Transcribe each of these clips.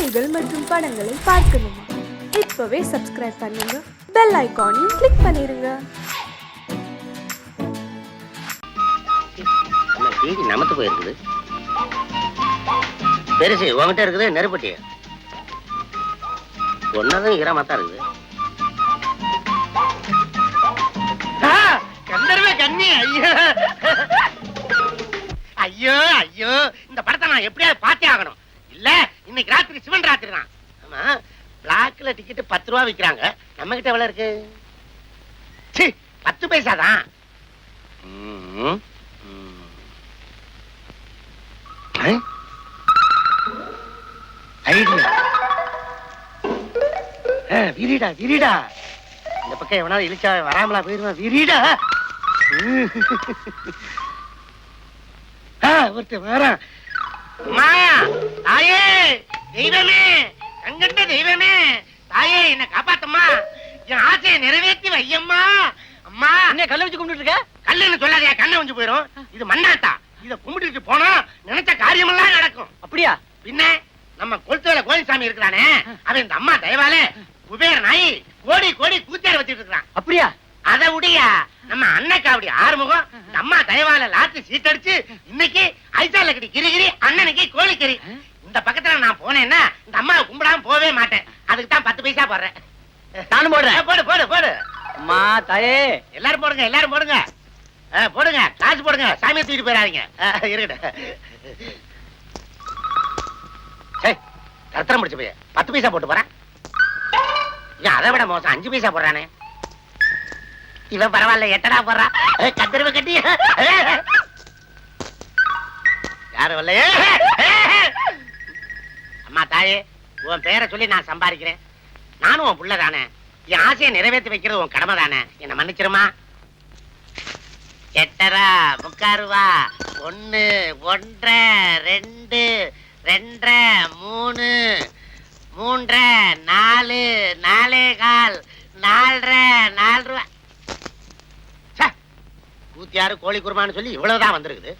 செய்திகள் மற்றும் படங்களை பார்க்கணுமா? இப்பவே சப்ஸ்கிரைப் பண்ணுங்க, பெல் ஐகானையும் கிளிக் பண்ணிருங்க. டிவி நமத்து போயிருக்குது. பெருசு உங்ககிட்ட இருக்குது நெருப்பட்டி ஒன்னதும் ஈரமாத்தான் இருக்குது. கந்தர்வ கண்ணி ஐயோ ஐயோ ஐயோ, இந்த படத்தை நான் எப்படியாவது பார்த்தே ஆகணும். இல்ல இன்னைக்கு ராத்திரி சிவன் ராத்திரி தான். ஆமா, பிளாக்ல டிக்கெட் 10 ரூபா விற்கிறாங்க. நம்ம கிட்ட எவ்வளவு இருக்கு? 10 பைசா தான். விரிடா விரிடா, இந்த பக்கம் எவனாவது இழிச்சா வராமலா போயிருவான். விரிடா ஒருத்தர் வரான். அம்மா தாயே, தெய்வமே, கண்கண்ட தெய்வமே, தாயே என்ன காப்பாத்தம்மா, என் ஆசையை நிறைவேற்றி வையம்மா. அம்மா என்ன கல்ல வச்சு கும்பிட்டு இருக்க? கல்லுன்னு சொல்லாதயா, கண்ணை கொஞ்சம் போயிரும். இது மண்ணாத்தா, இத கும்பிட்டு போனா நினைச்ச காரியமெல்லாம் நடக்கும். அப்படியா? பின்ன நம்ம கொளுத்துவேல கோயில்சாமி இருக்கிறானே, அவன் இந்த அம்மா தயவால குபேர நாய் கோடி கோடி கூத்தியார வச்சிட்டு இருக்கான். அப்படியா? அதை உடையா நம்ம அண்ணக்காவடி ஆறுமுகம் இந்த அம்மா தயவால லாத்தி சீட்டடிச்சு இன்னைக்கு ஐசால கட்டி கிரிகிரி அண்ணனுக்கு கோழிக்கறி. இந்த பக்கத்துல நான் போனேன்னா இந்த அம்மாவை கும்பிடாம போவே மாட்டேன். அதுக்கு தான் 10 பைசா போடுறேன். நானும் போடுறேன். போடு போடு போடு. அம்மா தாயே, எல்லாரும் போடுங்க, எல்லாரும் போடுங்க. போடுங்க, காசு போடுங்க, சாமியை தூக்கிட்டு போயிடாதீங்க. இருக்கட்டும். கருத்தரம் முடிச்சு போய் 10 பைசா போட்டு போறேன். அதை விட மோசம் 5 பைசா போடுறானே. இவன் பரவாயில்ல, 8டா போடுறான். கத்திரவை கட்டி யாரு வரல. அம்மா தாயே, உன் பேரை சொல்லி நான் சம்பாதிக்கிறேன். நானும் உன் புள்ள தானே, என் ஆசையை நிறைவேற்றி வைக்கிறது உன் கடமை தானே. என்ன மன்னிச்சிருமா. 8.5 முக்காருவா 1 1.5 2 2.5 3 3.5 4 4.25 4 ரூபா. கூத்தியாரு கோழி குருமான்னு சொல்லி இவ்வளவுதான் வந்திருக்குது.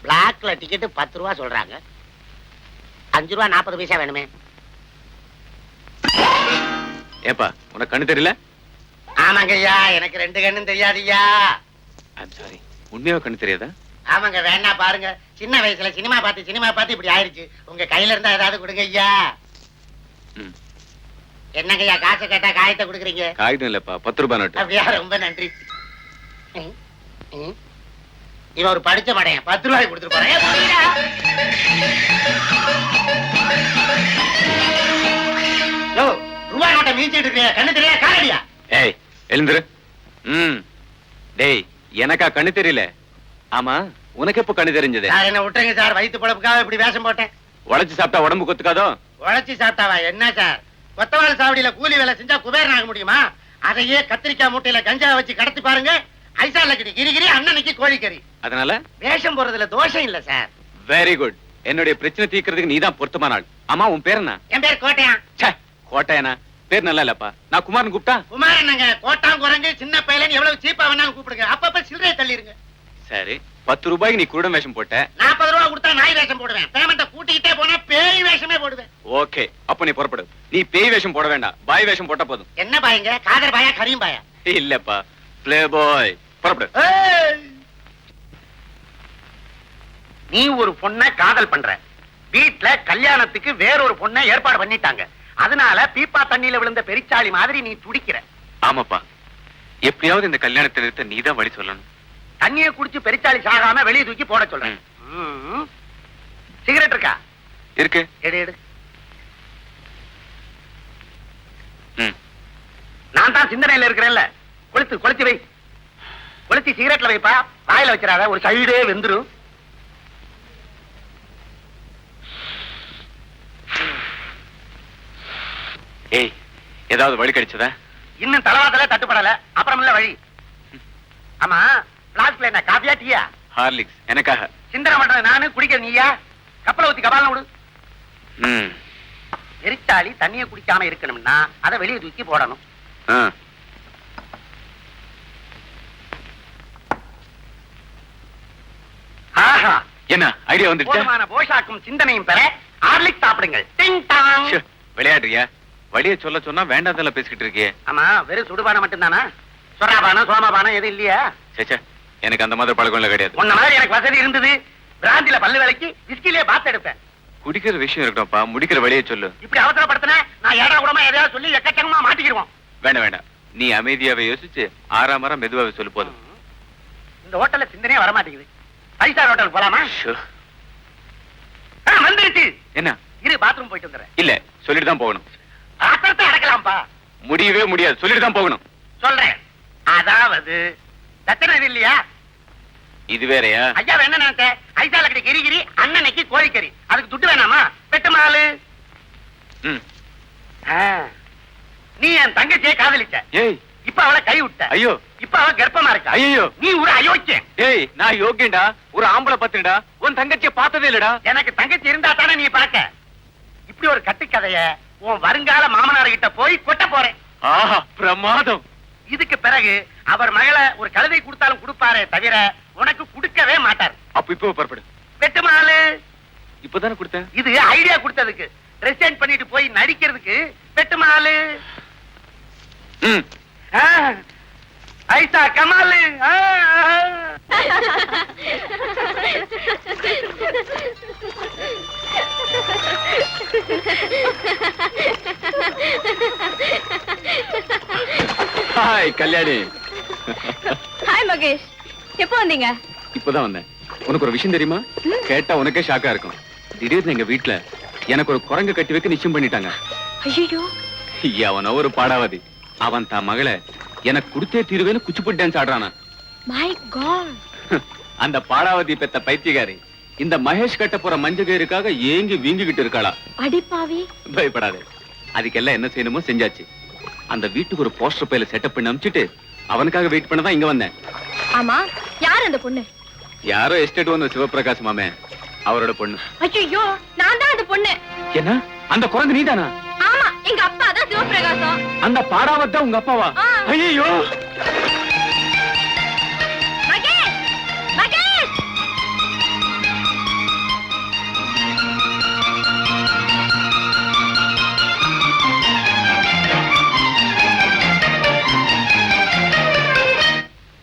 பிளாக்ல டிக்கெட் 10 ரூபா சொல்றாங்க. 5 ரூபா 40 பைசா வேணுமே. ஏப்பா, உனக்கு கண்ணு தெரியல? ஆமாங்க ஐயா, எனக்கு 2 கண்ணும் தெரியாதுய்யா. ஐம் சாரி, உண்மையாவே கண்ணு தெரியாதா? ஆமாங்க, வேணா பாருங்க. சின்ன வயசுல சினிமா பார்த்து இப்படி ஆயிடுச்சு. உங்க கையில இருந்தா ஏதாவது கொடுங்க ஐயா. என்னங்க ஐயா, காசை கேட்டா காயத்தை கொடுக்குறீங்க? காகிதம் இல்லப்பா, 10 ரூபாய் நோட்டு. அப்படியா? ரொம்ப நன்றி. இவன் ஒரு படிச்ச மடையன், 10 ரூபாய் கொடுத்துட்டு போறேன். ரூபாய் நோட்டை மீச்சிட்டு இருக்கீங்க, கண்ணு தெரியல காரடியா? ஏய் எழுந்துரு. டேய், எனக்கா கண்ணு தெரியல? ஆமா, உனக்கு எப்ப கண்ணு தெரிஞ்சது? சார் என்ன விட்டுருங்க சார், வயிற்று பொழப்புக்காக இப்படி வேஷம் போட்டேன். உழைச்சு சாப்பிட்டா உடம்பு கொத்துக்காதோ? உழைச்சி சாப்பிட்டாவா என்ன சார்? கொத்தவாள் சாவடியில கூலி வேலை செஞ்சா குபேரன் ஆக முடியுமா? அதையே கத்திரிக்காய் மூட்டையில கஞ்சா வச்சு கடத்தி பாருங்க. ஐசால கட்டி கிரிகிரி அண்ணனுக்கு கோழிக்கறி. அதனால வேஷம் போறதுல தோஷம் இல்ல சார். Very good. என்னுடைய பிரச்சனை தீர்க்கிறதுக்கு நீதான் பொருத்தமான ஆள். ஆமா, உன் பேர் என்ன? என் பேர் கோட்டையா. கோட்டையனா? பேர் நல்லா இல்லப்பா. நான் குமாரன் கூப்பிட்டா? குமாரனுங்க, கோட்டாம் குரங்கு சின்ன பையலன்னு எவ்வளவு சீப்பா வேணாலும் கூப்பிடுங்க. அப்பப்ப சில்லறையை தள்ளிருங்க. சரி, 10 ரூபாய்க்கு நீ குருடன் வேஷம் போட்ட. 40 ரூபா கொடுத்தா நாய் வேஷம் போடுவேன். பேமெண்ட்டை கூட்டிக்கிட்டே போனா பேய் வேஷமே போடுவேன். ஓகே, அப்ப நீ புறப்படு. நீ பேய் வேஷம் போட வேண்டாம், பாய் வேஷம் போட்டா போதும். என்ன பாயங்க? காதர் பாயா கரீம் பாயா? இல்லப்பா, பிளே பாய். புறப்படு. நீ ஒரு பொண்ணை காதல் பண்ற, வீட்ல கல்யாணத்துக்கு வேறொரு பொண்ணை ஏற்பாடு பண்ணிட்டாங்க. அதனால பீப்பா தண்ணியில விழுந்த பெரிச்சாளி மாதிரி நீ துடிக்கிற. ஆமாப்பா, எப்படியாவது இந்த கல்யாணத்தை நிறுத்த நீதான் வழி சொல்லணும். தண்ணியை குடிச்சு பெரிச்சாளி சாகாம வெளியே தூக்கி போட சொல்றேன். சிகரெட் இருக்கா? இருக்கு. எடு எடு. நான் தான் சிந்தனையில இருக்கிறேன்ல, கொளுத்தி வை. கொளுத்தி சிகரெட்ல வைப்பா, வாயில வச்சிடாத, ஒரு சைடே வெந்துரும். ஏய், ஏதாவது வழி கிடைச்சதா? இன்னும் தலவாதல தட்டுப்படல, அப்புறமல்ல வழி. ஆமா, பிளாஸ்க்ல என்ன காபியா டீயா? ஹார்லிக்ஸ் எனக்காக. சிந்தனை பண்றது நானு, குடிக்கிற நீயா? கப்பலை ஊத்தி கபால விடு. எரிச்சாளி தண்ணியை குடிக்காம இருக்கணும்னா அதை வெளியே தூக்கி போடணும். என்ன ஐடியா வந்துருச்சு? போதுமான போஷாக்கும் சிந்தனையும் பெற ஹார்லிக்ஸ் சாப்பிடுங்கள். டிங் டாங். ச்சே, விளையாடுறியா? வழிய சொல்ல சொன்னா வேண்டாதெல்லாம் பேசிக்கிட்டு இருக்கியே. ஆமா, வெறும் சுடுபானம் மட்டும்தானா? சொராபானம் சோமாபானம் எதுவும் இல்லையா? சேச்சே, எனக்கு அந்த மாதிரி பழக்கம் எல்லாம் கிடையாது. உன்ன மாதிரி எனக்கு வசதி இருந்தது. பிராந்தில பல்லு விலைக்கு விஸ்கிலே பாத்து எடுப்பேன். குடிக்கிற விஷயம் இருக்கட்டும்ப்பா, முடிக்கிற வழியை சொல்லு. இப்படி அவசரப்படுத்தின நான் ஏடா கூடமா எதையாவது சொல்லி எக்கச்சக்கமா மாட்டிக்கிடுவோம். வேண்டாம் வேண்டாம், நீ அமைதியாவே யோசிச்சு ஆறாமரம் மெதுவாவே சொல்லு போதும். இந்த ஹோட்டல்ல சிந்தனையே வர மாட்டேங்குது. 5 ஸ்டார் ஹோட்டல் போலாமா? ஷோ. வந்துருச்சு. என்ன? இரு, பாத்ரூம் போயிட்டு வந்துடுறேன். இல்ல, சொல்லிட்டு தான் போகணும். ஆத்திரத்தை அடக்கலாம்ப்பா. முடியவே முடியாது, சொல்லிட்டு தான் போகணும். சொல்றேன். அதாவது தத்தனை இது இல்லையா? இது வேறயா? ஐயா என்ன நினைச்ச? ஐசால கடி கிரிகிரி, அண்ணனைக்கு கோழிக்கறி. அதுக்கு துட்டு வேணாமா? பெட்டு மாலு. ம். நீ என் தங்கச்சியை காதலிச்ச. ஏய், இப்ப அவளை கை விட்ட. ஐயோ. இப்ப அவ கர்ப்பமா இருக்கா. ஐயோ, நீ ஒரு அயோக்கியன். ஏய், நான் யோக்கியன்டா, ஒரு ஆம்பளை பத்துடா. உன் தங்கச்சியை பார்த்ததே இல்லடா. எனக்கு தங்கச்சி இருந்தா தானே நீ பார்க்க. இப்படி ஒரு கட்டுக்கதைய உன் வருங்கால மாமனார் கிட்ட போய் கொட்ட போறேன். ஆஹா, பிரமாதம். இதுக்கு பிறகு அவர் மகளை ஒரு கழுதை கொடுத்தாலும் கொடுப்பாரே தவிர உனக்கு கொடுக்கவே மாட்டார். அப்ப இப்போ புறப்படு. பெட்டு மாலு. இப்பதானே கொடுத்தேன். இது ஐடியா கொடுத்ததுக்கு. ரெசைன் பண்ணிட்டு போய் நடிக்கிறதுக்கு பெட்டு மாலு. ம். ஐசா கமாலு. ஹாய் கல்யாணி. ஹாய் மகேஷ், எப்போ வந்தீங்க? இப்பதான் வந்தேன். உனக்கு ஒரு விஷயம் தெரியுமா? கேட்டா உனக்கே ஷாக்கா இருக்கும். திடீர்னு எங்க வீட்டுல எனக்கு ஒரு குரங்கு கட்டி வைக்க நிச்சயம் பண்ணிட்டாங்க. ஐயோ, அவன ஒரு பாடாவதி. அவன் தான் மகளை எனக்கு கொடுத்தே தீருவேன்னு குச்சிப்புட்டு டான்ஸ் ஆடுறானா. My god. அந்த பாடாவதி பெத்த பைத்தியக்காரி இந்த மகேஷ் கட்ட போற மஞ்சகருக்காக ஏங்கி வீங்கிக்கிட்டு இருக்காளா. அடிப்பாவி. பயப்படாதே, அதுக்கெல்லாம் என்ன செய்யணுமோ செஞ்சாச்சு. அந்த வீட்டுக்கு ஒரு போஸ்டர் பையில செட்டப் பண்ணி அனுப்பிச்சிட்டு அவனுக்காக வெயிட் பண்ணதான் இங்க வந்தேன். ஆமா, யார் அந்த பொண்ணு? யாரோ எஸ்டேட் வந்து சிவபிரகாஷ் மாமே, அவரோட பொண்ணு. ஐயோ, நான் தான் அந்த பொண்ணு. என்ன? அந்த குரங்கு நீதானா? ஆமா, எங்க அப்பா தான் சிவபிரகாசம். அந்த பாடாவத் தான் உங்க அப்பாவா? ஐயோ, மகேஷ், மகேஷ்.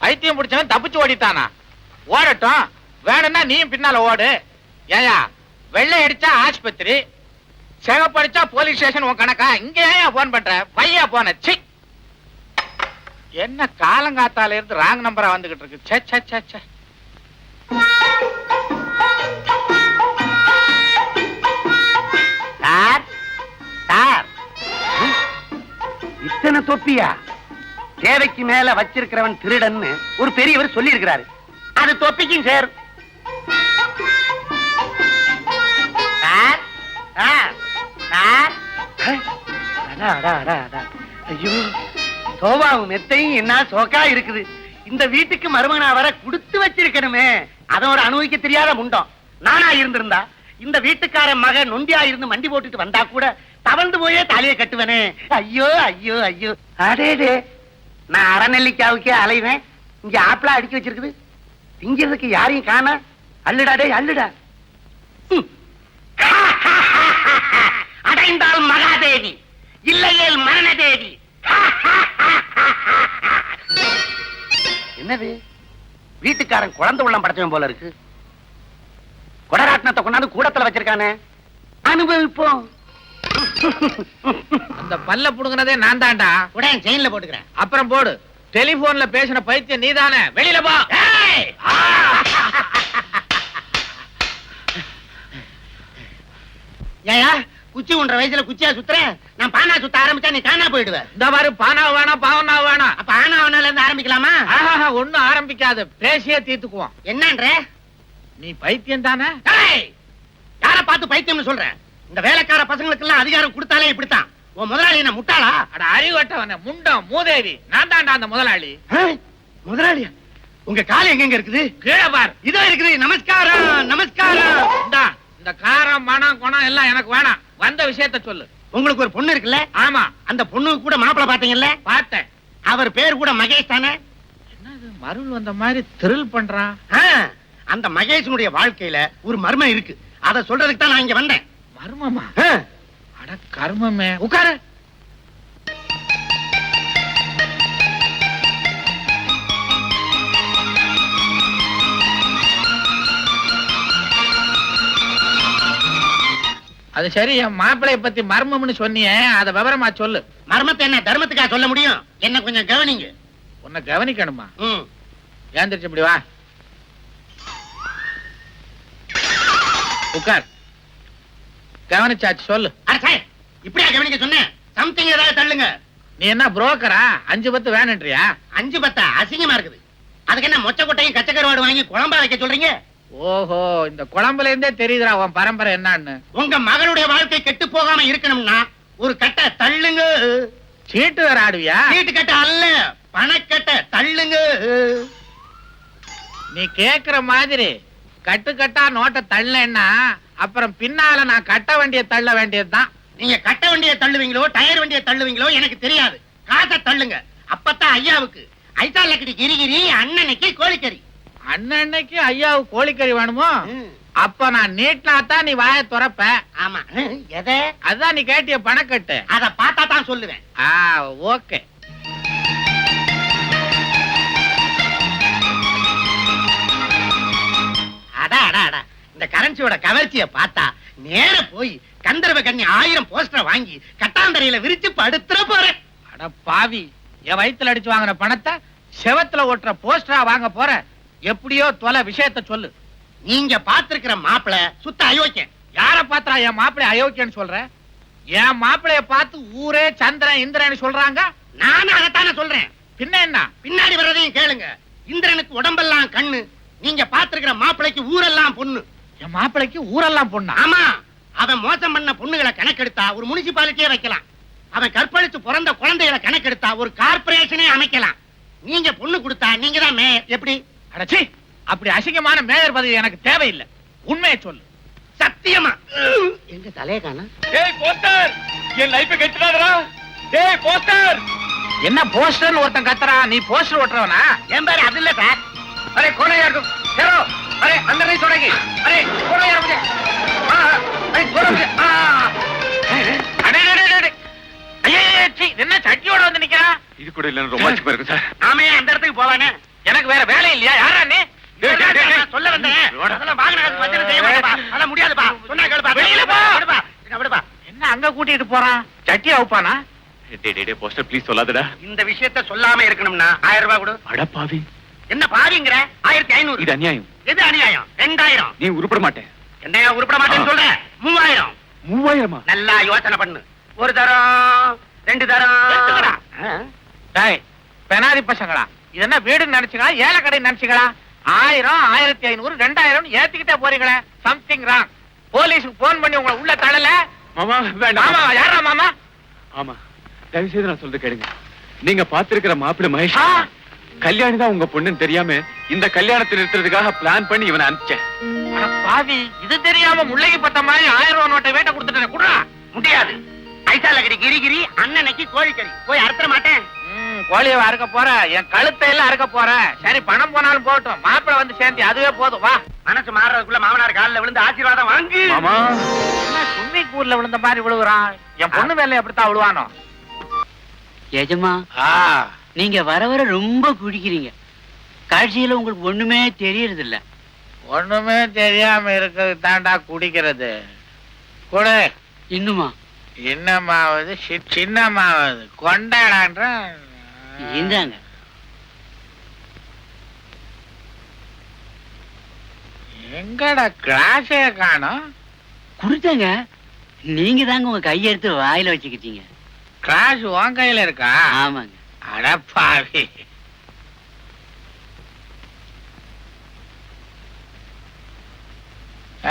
பைத்தியம் பிடிச்சவன் தப்பிச்சு ஓடிட்டானா? ஓடட்டும், வேணும்னா நீயும் பின்னால ஓடு. ஏயா, வெள்ளை அடிச்சா ஆஸ்பத்திரி, சிகப்படிச்சா போலீஸ் ஸ்டேஷன் உன் கணக்கா? இங்க ஏன் போன் பண்ற? பையா போன. சி, என்ன காலங்காத்தால இருந்து ராங் நம்பரா வந்துகிட்டு இருக்கு. சே சே சே சே. சார், சார், இத்தனை தொப்பியா? தேவைக்கு மேல வச்சிருக்கிறவன் திருடன்னு ஒரு பெரியவர் சொல்லி இருக்கிறாரு. அது தொப்பிக்கும் சேரும். Sir, sir, sir. அடா, அடா, அடா, அடா. ஐயோ, சோபாவும் மெத்தையும் என்ன சோக்கா இருக்குது. இந்த வீட்டுக்கு மருமகனா வர கொடுத்து வச்சிருக்கணுமே. அதோட அனுபவிக்க தெரியாத முண்டம். நானா இருந்திருந்தா இந்த வீட்டுக்காரன் மகன் நொண்டியா இருந்து மண்டி போட்டுட்டு வந்தா கூட தவழ்ந்து போயே தலையை கட்டுவனே. ஐயோ ஐயோ ஐயோ. அடேடே, நான் அறநெல்லிக்காவுக்கே அலைவேன். இங்க ஆப்பிளா அடிக்க வச்சிருக்குது. திங்கிறதுக்கு யாரையும் காண. அள்ளுடா டே, அள்ளுடா. அடைந்தால் மகாதேவி, இல்லையேல் மரணதேவி. என்னது? வீட்டுக்காரன் குழந்தை உள்ளம் படைச்சவன் போல இருக்கு. கொடராட்டினத்தை கொண்டாந்து கூடத்துல வச்சிருக்கானே. அனுபவிப்போம். அந்த பல்ல புடுங்கினதே நான் தான்டா. உடனே செயின்ல போட்டுக்கிறேன். அப்புறம் போடு. டெலிபோன்ல பேசின பைத்தியம் நீதானே. வெளியில போ. ஏயா, குச்சி உன்ற வயசுல குச்சியா சுத்துறேன். நான் பானா சுத்த ஆரம்பிச்சா நீ காணா போயிடுவேன். இந்த மாதிரி பானா வேணாம், பாவனா வேணாம். அப்ப ஆனாவனால இருந்து ஆரம்பிக்கலாமா? ஒண்ணும் ஆரம்பிக்காது, பேசியே தீர்த்துக்குவோம். என்னன்ற? நீ பைத்தியம் தானே? யார பார்த்து பைத்தியம்னு சொல்றேன்? இந்த வேலைக்கார பசங்களுக்கு எல்லாம் அதிகாரம் கொடுத்தாலே இப்படித்தான். உன் முதலாளி என்ன முட்டாளா? அட அறிவட்டவன, முண்டம் மூதேவி. நான் தான்டா அந்த முதலாளி. முதலாளியா? உங்க கால் எங்க இருக்குது? கீழே பார். இதோ இருக்குது. நமஸ்காரம், நமஸ்காரம். இந்தா, இந்த காரம் மனம் குணம் எல்லாம் எனக்கு வேணாம். வந்த விஷயத்த சொல்லு. உங்களுக்கு ஒரு பொண்ணு இருக்குல்ல? ஆமா. அந்த பொண்ணுக்கு கூட மாப்பிளை பாத்தீங்கல்ல? பார்த்தேன். அவர் பேர் கூட மகேஷ் தானே? என்னது மருள் வந்த மாதிரி த்ரில் பண்றான்? அந்த மகேஷனுடைய வாழ்க்கையில ஒரு மர்மம் இருக்கு. அத சொல்றதுக்கு தான் நான் இங்க வந்தேன். மர்மமா? அட கர்மமே. உட்காரு. அது சரி, என் மாப்பிள்ளைய பத்தி மர்மம்னு சொன்னியே, அத விவரமா சொல்லு. மர்மத்தை என்ன தர்மத்துக்கா சொல்ல முடியும்? என்ன கொஞ்சம் கவனிங்க. உன்னை கவனிக்கணுமா? ம். ஏந்திரிச்சு இப்படி வா. உட்கார். கவனிச்சாச்சு, சொல்லு. அரசே, இப்படியா கவனிக்க சொன்னேன்? சம்திங் ஏதாவது தள்ளுங்க. நீ என்ன புரோக்கரா? 5 வேணுன்றியா? 5 10 அசிங்கமா இருக்குது. அதுக்கு என்ன மொச்ச கொட்டையும் கச்சக்கருவாடு வாங்கி குழம்பா வைக்க சொல்றீங்க? ஓஹோ, இந்த குழம்புல இருந்தே தெரியுதுடா உன் பரம்பரை என்னன்னு. உங்க மகளுடைய வாழ்க்கை கெட்டு போகாம இருக்கணும்னா ஒரு கட்டை தள்ளுங்க. சீட்டு வேற ஆடுவியா? சீட்டு கட்ட அல்ல, பணக்கட்டை தள்ளுங்க. நீ கேக்குற மாதிரி கட்டு கட்டா நோட்டை தள்ளேன்னா அப்புறம் பின்னால நான் கட்ட வண்டிய தள்ள வேண்டியதுதான். நீங்க கட்ட வண்டியை தள்ளுவீங்களோ டயர் வண்டியை தள்ளுவீங்களோ எனக்கு தெரியாது. காசை தள்ளுங்க. அப்பத்தான் ஐயாவுக்கு ஐசா லக்கடி கிரிகிரி, அண்ணனுக்கு கோழிக்கறி. அண்ணன்னைக்கு ஐயாவுக்கு கோழிக்கறி வேணுமோ? அப்ப நான் நீட்டினாத்தான் நீ வாயை துறப்ப. ஆமா. எதை? அதான் நீ கேட்டிய பணக்கட்டு. அத பார்த்தா தான் சொல்லுவேன். ஓகே. அடா அடா அடா, இந்த கரன்சியோட கவர்ச்சிய பார்த்தா நேர போய் கந்தர்வ கண்ணி 1000 போஸ்டர் வாங்கி கட்டாந்தரையில விரிச்சு படுத்துற போறேன். அட பாவி, என் வயித்துல அடிச்சு வாங்கின பணத்தை செவத்துல ஓட்டுற போஸ்டரா வாங்க போற? எப்படியோ தொலை, விஷயத்த சொல்லு. நீங்க பாத்திருக்கிற மாப்பிள சுத்த அயோக்கியன். யார பாத்திரா என் மாப்பிள்ளை அயோக்கியன்னு சொல்ற? என் மாப்பிளைய பார்த்து ஊரே சந்திரன் இந்திரன் சொல்றாங்க. நானும் அதைத்தானே சொல்றேன். பின்ன என்ன? பின்னாடி வர்றதையும் கேளுங்க. இந்திரனுக்கு உடம்பெல்லாம் கண்ணு, நீங்க பாத்திருக்கிற மாப்பிளைக்கு ஊரெல்லாம் பொண்ணு. என் மாப்பிளைக்கு ஊரெல்லாம் பொண்ணா? ஆமா. அவன் மோசம் பண்ண பொண்ணுகளை கணக்கெடுத்தா ஒரு முனிசிபாலிட்டியே வைக்கலாம். அவன் கற்பழித்து பிறந்த குழந்தைகளை கணக்கெடுத்தா ஒரு கார்பரேஷனே அமைக்கலாம். நீங்க பொண்ணு கொடுத்தா நீங்க தான் மேயர். எப்படி? அடச்சி, அப்படி அசிங்கமான மேயர் பதவி எனக்கு தேவையில்லை. உண்மையை சொல்லு. சத்தியமா. எங்க தலைய காண? ஏய் போஸ்டர், என் லைஃபை கெடுத்துடாதடா. ஏய் போஸ்டர். என்ன போஸ்டர்னு ஒருத்தன் கத்துறா? நீ போஸ்டர் ஓட்டுறவனா? என் பேரு அது இல்ல சார். அரே கோணையா இருக்கும். சேரோ, அரே அந்த நீ தொடங்கி. அரே கோணையா இருக்கு. அரே கோணையா. அடே அடே அடே. ஐயே, என்ன சட்டியோட வந்து நிக்கிறா? இது கூட இல்லன்னு ரொமான்டிக்கா இருக்கு சார். ஆமே, அந்த இடத்துக்கு போவானே. எனக்கு வேற வேலை இல்லையா? யாரா நீ? நான் சொல்ல வந்தேன். அதெல்லாம் வாங்கின காசு வச்சன செய்ய மாட்டேப்பா. அதெல்லாம் முடியாதுப்பா. சொன்னா கேளுப்பா. வெளியில போ. விடுப்பா. விடுப்பா. என்ன அங்க கூட்டிட்டு போறான்? சட்டி அவுப்பானா? டேய் போஸ்டர் ப்ளீஸ் சொல்லாதடா. இந்த விஷயத்தை சொல்லாம இருக்கணும்னா 1000 ரூபாய் கொடு. அட பாவி, என்ன பாவிங்கற? 1500. இது அநியாயம். எது அநியாயம்? 2000. நீ உருப்பட மாட்டேன். என்னையா உருப்பட மாட்டேன்னு சொல்ற? 3000. 3000? நல்லா யோசனை பண்ணு. ஒரு தரம், 2 தரம். டேய் பெனாதி பசங்களா, இது என்ன வீடுன்னு நினைச்சுங்களா, ஏழை கடை நினைச்சுங்களா? 1000, 1500, 2000 ஏத்திக்கிட்டே போறீங்களே. Something wrong. போலீஸுக்கு போன் பண்ணி உங்களை உள்ள தள்ளல? மாமா வேண்டாம். ஆமா, யாரா மாமா? ஆமா, தயவு செய்து நான் சொல்றது கேளுங்க. நீங்க பாத்திருக்கிற மாப்பிள்ளை மகேஷ் கல்யாணி தான் உங்க பொண்ணுன்னு தெரியாம இந்த கல்யாணத்தை நிறுத்துறதுக்காக பிளான் பண்ணி இவனை அனுப்பிச்சேன். அட பாவி, இது தெரியாம முள்ளைக்கு பத்த மாதிரி 1000 ரூபாய் நோட்டை வேட்ட கொடுத்துட்டேன். குடுறா. முடியாது. ஐசா லக்கடி கிரிகிரி, அண்ணனுக்கு கோழிக்கறி. போய் அறுத்த மாட்டேன். கோழியை அறுக்க போற, என் கழுத்தை எல்லாம் அறுக்க போற. சரி, பணம் போனாலும் போகட்டும், மாப்பிள்ளை வந்து சேர்ந்து அதுவே போதும். வா. மனசு மாறதுக்குள்ள மாமனார் காலில் விழுந்து ஆசீர்வாதம் வாங்கு. மாமா என்ன சும்மி கூர்ல விழுந்த மாதிரி விழுகுறான்? என் பொண்ணு வேலை அப்படித்தான் விழுவானோ? எஜமா, நீங்க வர வர ரொம்ப குடிக்கிறீங்க. காட்சியில உங்களுக்கு ஒண்ணுமே தெரியறது இல்ல. ஒண்ணுமே தெரியாம இருக்கிறது தாண்டா குடிக்கிறது. கூட இன்னுமா? இன்னமாவது சின்னமாவது கொண்டாடான்ற. இந்தாங்க. எங்கடா கிளாஸே காணோம்? குடுத்தாங்க. நீங்க தாங்க உங்க கையெடுத்து வாயில வச்சுக்கிட்டீங்க. கிளாஸ் உன் கையில இருக்கா? ஆமாங்க. அடப்பாவி.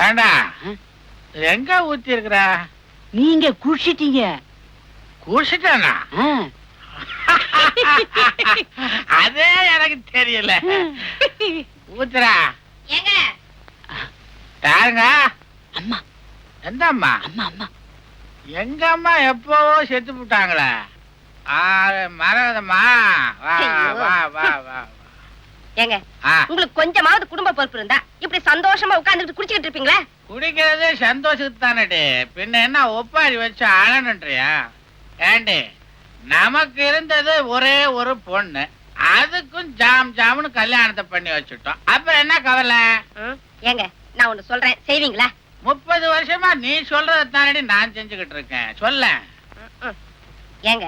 ஏண்டா எங்க ஊத்தி இருக்கிற? நீங்க குடிச்சிட்டீங்க. குடிச்சிட்டானா? அதே எனக்கு தெரியல. ஊத்துறா. யாருங்க? அம்மா. எந்த அம்மா? அம்மா அம்மா. எங்க அம்மா எப்பவோ செத்து போட்டாங்களே. மறந்தம்மா. வா வா வா வா. ஏங்க உங்களுக்கு கொஞ்சமாவது குடும்ப பொறுப்பு இருந்தா இப்படி சந்தோஷமா உட்கார்ந்துட்டு குடிச்சிட்டு இருப்பீங்களா? குடிக்கிறது சந்தோஷத்துக்கு தானே, பின்ன என்ன ஒப்பாரி வச்சு அழனுன்றியா? ஏண்டி, நமக்கு இருந்தது ஒரே ஒரு பொண்ணு, அதுக்கும் ஜாம் ஜாம்னு கல்யாணத்தை பண்ணி வச்சுட்டோம். அப்புறம் என்ன கவலை? ஏங்க நான் ஒண்ணு சொல்றேன், செய்வீங்களா? 30 வருஷமா நீ சொல்றத தானடி நான் செஞ்சுக்கிட்டு இருக்கேன். சொல்ல. ஏங்க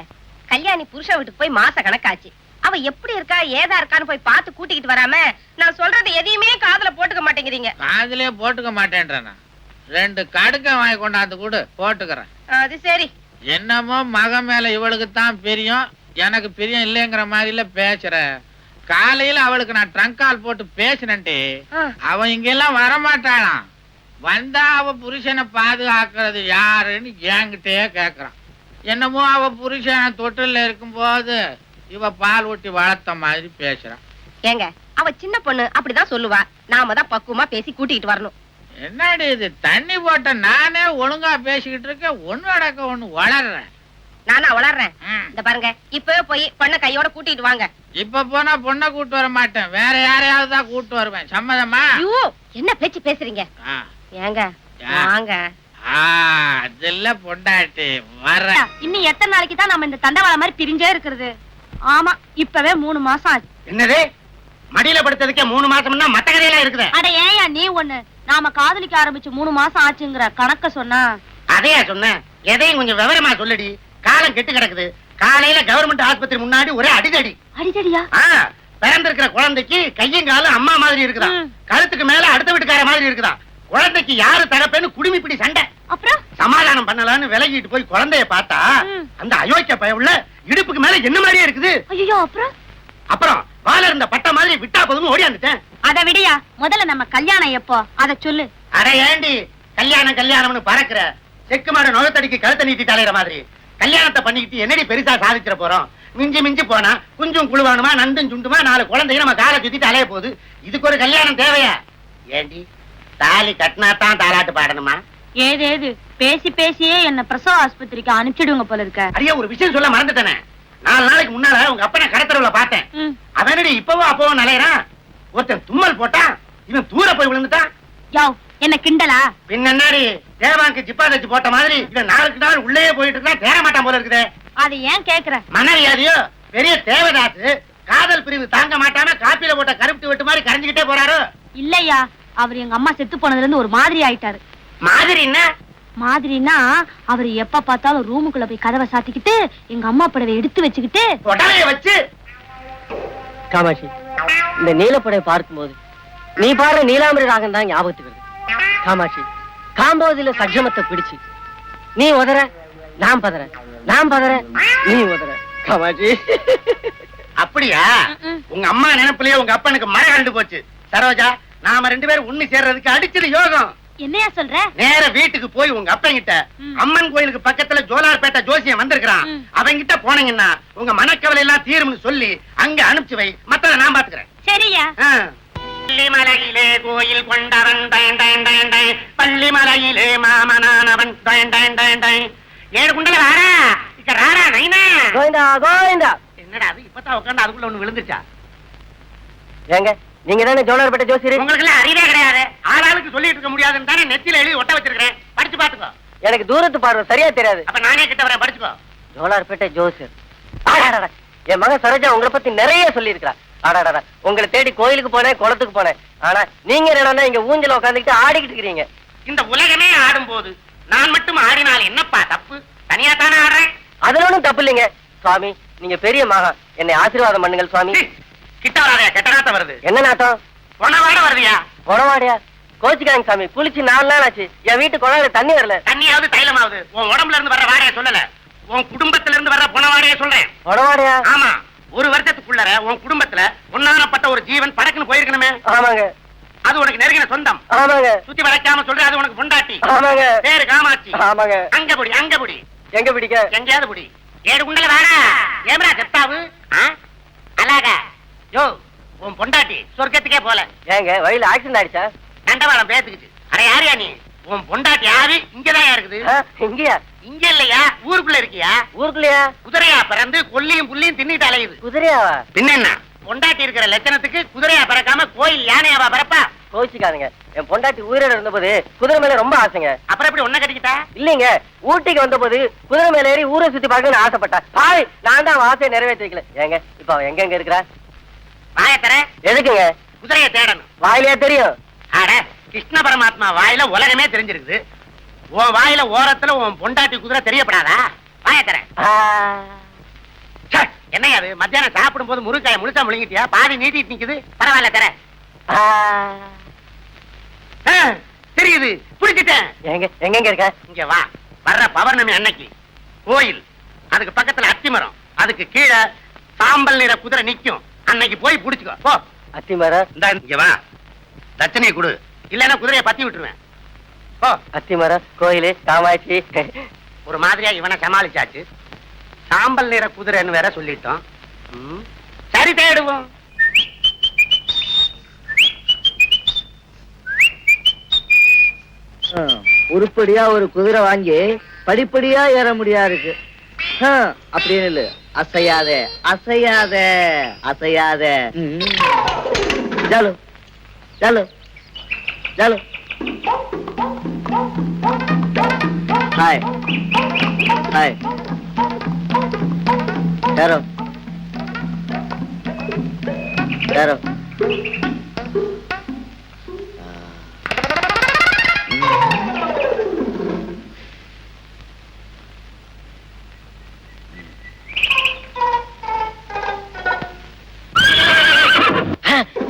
கல்யாணி புருஷ வீட்டுக்கு போய் மாச கணக்காச்சு, அவ எப்படி இருக்கா ஏதா இருக்கான்னு போய் பார்த்து கூட்டிக்கிட்டு வராம நான் சொல்றது எதையுமே காதுல போட்டுக்க மாட்டேங்கிறீங்க. காதுலயே போட்டுக்க மாட்டேன்றா. 2 கடுக்க வாங்கி கொண்டாந்து கூட போட்டுக்கிறேன். அது சரி. என்னமோ மக மேல இவளுக்கு தான் பிரியம், எனக்கு பிரியம் இல்லைங்கிற மாதிரில பேசுற. காலையில அவளுக்கு நான் ட்ரங்க் கால் போட்டு பேசினேன்டி, அவன் இங்கெல்லாம் வரமாட்டாளாம். வந்தா அவ புருஷனை பாதுகாக்கிறது யாருன்னு என்கிட்டயே கேக்குறான். என்னமோ அவ புருஷன் தொட்டில இருக்கும் போது இவ பால் ஊட்டி வளர்த்த மாதிரி பேசுறான். ஏங்க அவ சின்ன பொண்ணு அப்படிதான் சொல்லுவா, நாம தான் பக்குவமா பேசி கூட்டிட்டு வரணும். என்னடி இது, தண்ணி போட்ட நானே ஒழுங்கா பேசிக்கிட்டு இருக்கேன், ஒண்ணு அடக்க ஒண்ணு வளர்றேன். நானா வளர்றேன்? இந்த பாருங்க, இப்பவே போய் பொண்ணை கையோட கூட்டிட்டு வாங்க. இப்ப போனா பொண்ணை கூட்டு வர மாட்டேன், வேற யாரையாவது தான் கூட்டு வருவேன். சம்மதமா? ஐயோ என்ன பேச்சு பேசுறீங்க? ஏங்க வாங்க. அதுல பொண்டாட்டி வர. இன்னும் எத்தனை நாளைக்கு தான் நம்ம இந்த தண்டவாள மாதிரி பிரிஞ்சே இருக்கிறது? ஆமா, இப்பவே 3 மாசம் ஆச்சு. என்னது, மடியில படுத்ததுக்கே 3 மாசம்னா மத்த கதையெல்லாம் இருக்குது. அட ஏயா நீ ஒண்ணு, நாம காதலிக்க ஆரம்பிச்சு 3 மாசம் ஆச்சுங்கிற கணக்க சொன்னா? அதையா சொன்னேன், எதையும் கொஞ்சம் விவரமா சொல்லடி. காலம் கெட்டு கிடக்குது. காலையில கவர்மெண்ட் ஆஸ்பத்திரி முன்னாடி ஒரே அடிதடி. அடிதடியா? பிறந்திருக்கிற குழந்தைக்கு கையும் காலும் அம்மா மாதிரி இருக்குதா, கழுத்துக்கு மேல அடுத்த வீட்டுக்கார மாதிரி இருக்குதா. குழந்தைக்கு யாரு தகப்பேன்னு குடிமி பிடி சண்டை. அப்புறம் சமாதானம் பண்ணலான்னு விலகிட்டு போய் குழந்தைய பார்த்தா அந்த அயோக்கிய பயவுள்ள இடுப்புக்கு மேல என்ன மாதிரியே இருக்குது. ஐயோ அப்புறம் வாழ இருந்த பட்ட மாதிரி விட்டா போதும் ஓடியாந்துட்டேன். அத விடியா, முதல்ல நம்ம கல்யாணம் எப்போ அத சொல்லு. அட ஏண்டி கல்யாணம் கல்யாணம்னு பறக்குற, செக்கு மாடு நுகத்தடிக்கு கழுத்தை நீட்டி தலையிற மாதிரி கல்யாணத்தை பண்ணிக்கிட்டு என்னடி பெருசா சாதிச்சிட போறோம்? மிஞ்சி மிஞ்சி போனா குஞ்சும் குழுவானுமா நந்தும் சுண்டுமா 4 குழந்தைங்க நம்ம காலை சுத்திட்டு அலைய போகுது. இதுக்கு ஒரு கல்யாணம் தேவையா? ஏண்டி தாலி கட்டினா தான் தாலாட்டு பாடணுமா? ஏதேது பேசி பேசியே என்ன பிரசவ ஆஸ்பத்திரிக்கு அனுப்பிச்சிடுங்க போல இருக்க. அடியே ஒரு விஷயம் சொல்ல மறந்துட்டேனே. 4 நாளைக்கு முன்னால உங்க அப்பனை கடத்தரவுல பார்த்தேன். அவனடி இப்பவும் அப்பவும் நலையறான். ஒருத்தன் தும்மல் போட்டான், இவன் தூர போய் விழுந்துட்டான். யோவ் என்ன கிண்டலா? பின்னாடி தேவாங்க ஜிப்பா தச்சு போட்ட மாதிரி இவன் 4 நாள் உள்ளே போயிட்டு இருக்கா, தேர மாட்டான் போல இருக்குது. அது ஏன் கேக்குற? மனவியாதியோ பெரிய தேவதாசு காதல் பிரிவு தாங்க மாட்டாம காப்பில போட்ட கருப்பு வெட்டு மாதிரி கரைஞ்சுக்கிட்டே போறாரு. இல்லையா, அவர் எங்க அம்மா செத்து போனதுல இருந்து ஒரு மாதிரி ஆயிட்டாரு. மாதிரி என்ன மாதிரினா, அவர் எப்ப பார்த்தாலும் ரூமுக்குள்ள போய் கதவை சாத்திக்கிட்டு எங்க அம்மா படவை எடுத்து வச்சுக்கிட்டு உடலைய வச்சு. காமாட்சி, இந்த நீலப்படை பார்க்கும்போது நீ பாரு நீலாம்பரி ராகம் தான் ஞாபகத்துக்கு வருது. காமாட்சி, காம்போதில சக்ஷமத்தை பிடிச்சு நீ உதற நான் பதற, நான் பதற நீ உதற. காமாட்சி அப்படியா? உங்க அம்மா நினைப்புலயே உங்க அப்பனுக்கு மழை கண்டு போச்சு. சரோஜா, நாம 2 பேரும் உண்ணி சேர்றதுக்கு அடிச்சது யோகம். என்னையா சொல்ற? நேர வீட்டுக்கு போய் உங்க அப்பன் கிட்ட, அம்மன் கோயிலுக்கு பக்கத்துல ஜோலார்பேட்டை ஜோசியம் வந்திருக்கான், அவங்க கிட்ட போனீங்கன்னா உங்க மனக்கவலை எல்லாம் தீரும்னு சொல்லி அங்க அனுப்பிச்சு வை. மத்தத நான் பாத்துக்கிறேன். சரியா? பள்ளிமலையிலே கோயில் கொண்டவன் பள்ளிமலையிலே மாமனானவன் ஏழு குண்டல வாரா இக்க ராரா நைனா. கோவிந்தா கோவிந்தா. என்னடா அது இப்பதான் உட்காந்து அதுக்குள்ள ஒண்ணு விழுந்துச்சா? ஏங்க நீங்க தானே ஜோலார்பேட்டை ஜோசியர்? உங்களுக்கு எல்லாம் அறிவே கிடையாது. ஆளாளுக்கு சொல்லிட்டு இருக்க முடியாதுன்னு தானே நெத்தியில எழுதி ஒட்ட வச்சிருக்கேன். படிச்சு பாத்துக்கோ. எனக்கு தூரத்து பார்வை சரியா தெரியாது. அப்ப நானே கிட்ட வரேன், படிச்சுக்கோ. ஜோலார்பேட்டை ஜோசியர். என் மகன் சரோஜா உங்களை பத்தி நிறைய சொல்லி இருக்கா. ஆடாடா, உங்களை தேடி கோயிலுக்கு போனேன், குளத்துக்கு போனேன். ஆனா நீங்க என்னன்னா இங்க ஊஞ்சல உட்காந்துக்கிட்டு ஆடிக்கிட்டு இருக்கிறீங்க. இந்த உலகமே ஆடும் போது நான் மட்டும் ஆடினால் என்னப்பா தப்பு? தனியா தானே ஆடுறேன். அதுல ஒண்ணும் தப்பு இல்லைங்க சுவாமி. நீங்க பெரிய மகா, என்னை ஆசீர்வாதம் பண்ணுங்கள் சுவாமி. கிட்ட வராதே, கெட்ட நாட்டம் வருது. என்ன நாட்டம்? பொணவாட வருவியா? பொணவாடியா? கோச்சிக்காங்க சாமி, குளிச்சு 4 நாள் ஆச்சு. என் வீட்டு குழாயில தண்ணி வரல. தண்ணியாவது தைலமாவது உன் உடம்புல இருந்து வர்ற வாடையை சொல்லல, உன் குடும்பத்துல இருந்து வர்ற பொணவாடையை சொல்றேன். பொணவாடியா? ஆமா, 1 வருஷத்துக்குள்ளர உன் குடும்பத்துல ஒன்னானப்பட்ட ஒரு ஜீவன் படக்குன்னு போயிருக்கணுமே. ஆமாங்க. அது உனக்கு நெருங்கின சொந்தம். ஆமாங்க. சுத்தி வளைக்காம சொல்ற, அது உனக்கு பொண்டாட்டி. ஆமாங்க. பேரு காமாட்சி. ஆமாங்க. அங்க புடி, அங்க புடி. எங்க பிடிக்க? எங்கேயாவது புடி. ஏழு குண்டல வாடா. ஏமரா செப்டாவு அழகா யோ, உன் பொண்டாட்டி சொர்க்கத்துக்கே போல. ஏங்க வழியில ஆக்சிடென்ட் ஆயிடுச்சா? தண்டவாளம் பேத்துக்குச்சு. அட யாரியா நீ? உன் பொண்டாட்டி யாரு? இங்கதான் இருக்குது. இங்கயா? இங்க இல்லையா, ஊருக்குள்ள இருக்கியா? ஊருக்குள்ளயா? குதிரையா பிறந்து கொல்லியும் புள்ளியும் தின்னிட்டு அலையுது. குதிரையாவா? பின்ன என்ன, பொண்டாட்டி இருக்கிற லட்சணத்துக்கு குதிரையா பறக்காம கோயில் யானையாவா பறப்பா? கோச்சிக்காதுங்க, என் பொண்டாட்டி உயிரோட இருந்தபோது குதிரை மேல ரொம்ப ஆசைங்க. அப்புறம் எப்படி ஒன்ன கட்டிக்கிட்டா? இல்லைங்க, ஊட்டிக்கு வந்தபோது குதிரை மேல ஏறி ஊரை சுத்தி பார்க்கணும்னு ஆசைப்பட்டா. பாய், நான் தான் ஆசையை நிறைவேற்றி வைக்கல. ஏங்க இப்ப அவ எங்க இருக்கிறா? வாய தர. எதுக்குங்க? குதிரையை தேடணும். வாயிலே தெரியும். அட, கிருஷ்ண பரமாத்மா வாயில உலகமே தெரிஞ்சிருக்குது. உன் வாயில ஓரத்துல உன் பொண்டாட்டி குதிரை தெரியப்படாதா? வாய தர. என்னையா அது? மத்தியானம் சாப்பிடும் போது முருங்காய முழுசா முழுங்கிட்டியா? பாதி நீட்டிட்டு நிக்குது. பரவாயில்ல தர. தெரியுது, புடிச்சிட்டேன். எங்க இருக்க? இங்க வா. வர்ற பௌர்ணமி அன்னைக்கு கோயில், அதுக்கு பக்கத்துல அத்திமரம், அதுக்கு கீழே சாம்பல் நிற குதிரை நிக்கும். அன்னைக்கு போய் புடிச்சுக்கோ. போ. அத்திமரம்? இங்க வா, தட்சணையை கொடு, இல்லன்னா குதிரையை பத்தி விட்டுருவேன். போ. அத்திமரம், கோயிலு, காமாட்சி. ஒரு மாதிரியா இவனை சமாளிச்சாச்சு. சாம்பல் நிற குதிரைன்னு வேற சொல்லிட்டோம். சரி, தேடுவோம். உருப்படியா ஒரு குதிரை வாங்கி படிப்படியா ஏற முடியா இருக்கு. அப்படின்னு இல்ல, அசையாத அசையாத அசையாத. ஜாலு ஜாலு ஜாலு. Hi hi. யாரோ யாரோ.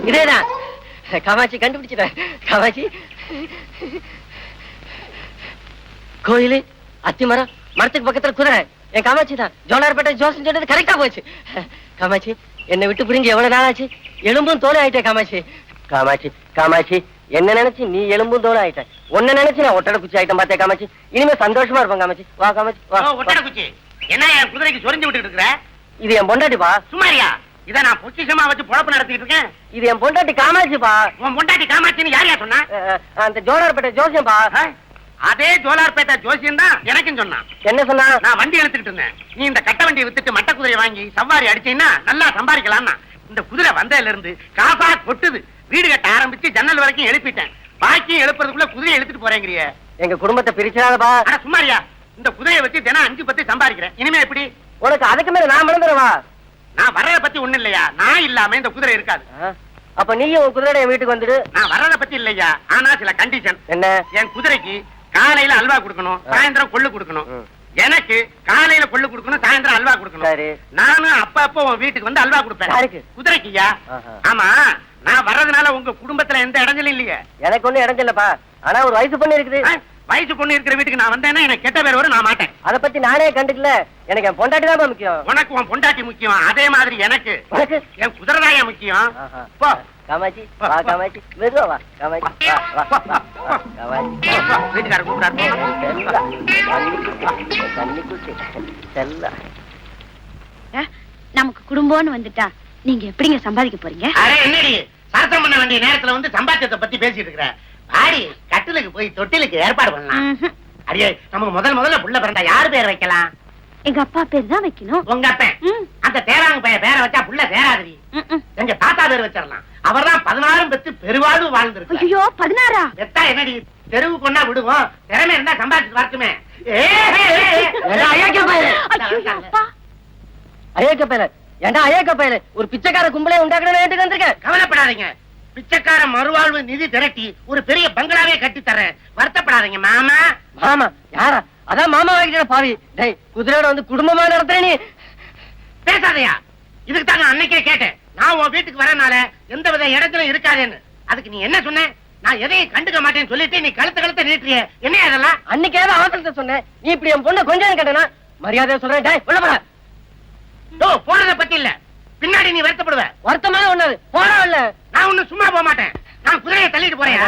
இதேதான் காமாட்சி, கண்டுபிடிச்சிட்டேன். காமாட்சி, கோயிலு, அத்திமரம், மரத்துக்கு பக்கத்துல குதிரை. என் காமாட்சி தான். ஜோலார்பேட்டை ஜோசன் சொன்னது கரெக்டா போச்சு. காமாட்சி, என்னை விட்டு புரிஞ்சு எவ்வளவு நாள் ஆச்சு? எலும்பும் தோலை ஆயிட்டே காமாட்சி. காமாட்சி காமாட்சி, என்ன நினைச்சு நீ எலும்பும் தோலை ஆயிட்ட. உன்ன நினைச்சு நான் ஒட்டடை குச்சி ஆயிட்டேன் பார்த்தேன் காமாட்சி. இனிமே சந்தோஷமா இருப்பேன் காமாட்சி. வா காமாட்சி வா. ஒட்டடை குச்சி என்ன என் குதிரைக்கு சொரிஞ்சு விட்டுட்டு இருக்கிற? இது என் பொண்டாட்டிப்பா. சுமாரியா? இத நான் பொக்கிஷமா வச்சு பொழப்பு நடத்திட்டு இருக்கேன். இது என் பொண்டாட்டி காமாட்சிப்பா. உன் பொண்டாட்டி காமாட்சின்னு யாரையா சொன்னா? அந்த ஜோலார்பேட்டை ஜோசியம்பா. அதே ஜோலார்பேட்டை ஜோசியம் தான் எனக்கும் சொன்னான். என்ன சொன்னா? நான் வண்டி எடுத்துக்கிட்டு இருந்தேன். நீ இந்த கட்ட வண்டியை வித்துட்டு மட்ட குதிரையை வாங்கி சவாரி அடிச்சீங்கன்னா நல்லா சம்பாதிக்கலாம்னா. இந்த குதிரை வந்ததுல இருந்து காசா கொட்டுது. வீடு கட்ட ஆரம்பிச்சு ஜன்னல் வரைக்கும் எழுப்பிட்டேன். பாக்கியும் எழுப்புறதுக்குள்ள குதிரையை எடுத்துட்டு போறேங்கிறிய. எங்க குடும்பத்தை பிரிச்சாதப்பா. ஆனா சும்மாரியா? இந்த குதிரையை வச்சு தினம் 5-10 சம்பாதிக்கிறேன். இனிமே எப்படி? உனக்கு அதுக்கு மேல நான் மறந்துடுவா. நான் வர்றத பத்தி ஒண்ணு இல்லையா? நான் இல்லாம இந்த குதிரை இருக்காது. அப்ப நீயும் உன் குதிரையோட என் வீட்டுக்கு வந்துடு. நான் வர்றத பத்தி இல்லையா, ஆனா சில கண்டிஷன். என்ன? என் குதிரைக்கு காலையில அல்வா கொடுக்கணும், சாயந்தரம் கொள்ளு கொடுக்கணும். எனக்கு காலையில கொள்ளு கொடுக்கணும், சாயந்தரம் அல்வா கொடுக்கணும். நானும் அப்ப உன் வீட்டுக்கு வந்து அல்வா கொடுப்பேன். குதிரைக்குயா? ஆமா, நான் வர்றதுனால உங்க குடும்பத்துல எந்த இடைஞ்சலும் இல்லையே. எனக்கு ஒண்ணு இடைஞ்சலப்பா. ஆனா ஒரு வயசு பொண்ணு இருக்குது. வயசு பொண்ணு இருக்கிற வீட்டுக்கு நான் வந்தேன்னா எனக்கு கெட்ட பேர் வரும். நான் மாட்டேன். அத பத்தி நானே கண்டுக்கல. எனக்கு என் பொண்டாட்டி தான் முக்கியம். உனக்கு உன் பொண்டாட்டி முக்கியம், அதே மாதிரி எனக்கு என் குதிரைதாயா முக்கியம். போ காமாட்சி, வா காமாட்சி, மெதுவா வா காமாட்சி, வா வா வா காமாட்சி. வீட்டுக்காரர் கூப்பிடாரு. நமக்கு குடும்பம்னு வந்துட்டா நீங்க எப்படிங்க சம்பாதிக்க போறீங்க? அரே என்னடி சரசம் பண்ண வேண்டிய நேரத்துல வந்து சம்பாத்தியத்தை பத்தி பேசிட்டு இருக்கிற? ஆடி கட்டிலுக்கு போய் தொட்டிலுக்கு ஏற்பாடு பண்ணலாம். அடியே, நமக்கு முதல்ல புள்ள பிறந்தா யாரு பேர் வைக்கலாம்? எங்க அப்பா பேர் தான் வைக்கணும். உங்க அப்பன் அந்த தேராங்க பைய பேரை வச்சா புள்ள தேராதிரி. எங்க தாத்தா பேர் வச்சிடலாம். அவர்தான் 16 பெத்து பெருவாழ்வு வாழ்ந்திருக்கு. ஐயோ, 16? பெத்தா என்னடி, தெருவு கொண்டா விடுவோம். திறமை இருந்தா சம்பாதிச்சு வரட்டுமே. அயோக்க பேர ஏண்டா, அயோக்க பேர ஒரு பிச்சைக்கார கும்பலே உண்டாக்கணும் வந்திருக்கேன். கவலைப்படாதீங்க, பிச்சைக்கார மறுவாழ்வு நிதி திரட்டி ஒரு பெரிய பங்களாவே கட்டி தரேன். வருத்தப்படாதீங்க மாமா. மாமா யாரா? அதான் மாமா வாங்கிட்ட பாவி. டேய், குதிரையோட வந்து குடும்பமா நடத்துற நீ. பேசாதையா? இதுக்கு தாங்க அன்னைக்கே கேட்டேன். நான் உன் வீட்டுக்கு வரனால எந்த வித இடத்துல இருக்காதேன்னு. அதுக்கு நீ என்ன சொன்ன? நான் எதையும் கண்டுக்க மாட்டேன்னு சொல்லிட்டு நீ கழுத்த நீட்டிய. என்ன அதெல்லாம்? அன்னைக்கு ஏதோ அவசரத்தை சொன்னேன். நீ இப்படி என் பொண்ணை கொஞ்சம் கேட்டனா மரியாதையா சொல்றேன். டேய், உள்ள போடா. போனதை பத்தி இல்ல, பின்னாடி நீ வருத்தப்படுவ. வருத்தமான ஒண்ணாது போடா. இல்ல, நான் ஒண்ணு சும்மா போக மாட்டேன். நான் குதிரையை தள்ளிட்டு போறேன்.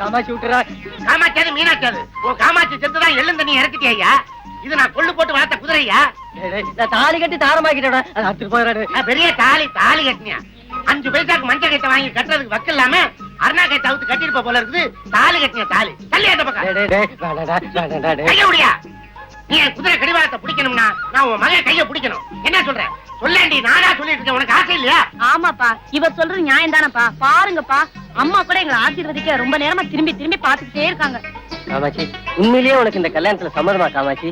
காமாட்சி விட்டுறா. காமாட்சியாது மீனாட்சியாது? உன் காமாட்சி செத்துதான் எள்ளும் தண்ணி இறக்கிட்டியா? இது நான் கொள்ளு போட்டு வளர்த்த குதிரையா? தாலி கட்டி தாரமாக்கிட்டேன். பெரிய தாலி கட்டினியா? 5 பைசாக்கு மஞ்சள் கட்டை வாங்கி கட்டுறதுக்கு வக்கு இல்லாம அருணாக்கை தவிர்த்து கட்டிருப்ப போல இருக்குது. தாலி கட்டின தாலி தள்ளி அந்த பக்கம் டேய், டேய், வேணாடா, வேணாடா, டேய். கைய முடியா. நீ என் குதிரை கடிவாளத்தை பிடிக்கணும்னா நான் உன் மகன் கைய பிடிக்கணும். என்ன சொல்ற சொல்லேண்டி? நானா சொல்லிட்டு இருக்கேன், உனக்கு ஆசை இல்லையா? ஆமாப்பா, இவர் சொல்றது நியாயம் தானப்பா. பாருங்கப்பா, அம்மா கூட எங்களை ஆசீர்வதிக்க ரொம்ப நேரமா திரும்பி திரும்பி பாத்துக்கிட்டே இருக்காங்க. காமாட்சி, உண்மையிலேயே உனக்கு இந்த கல்யாணத்துல சம்மதமா காமாட்சி?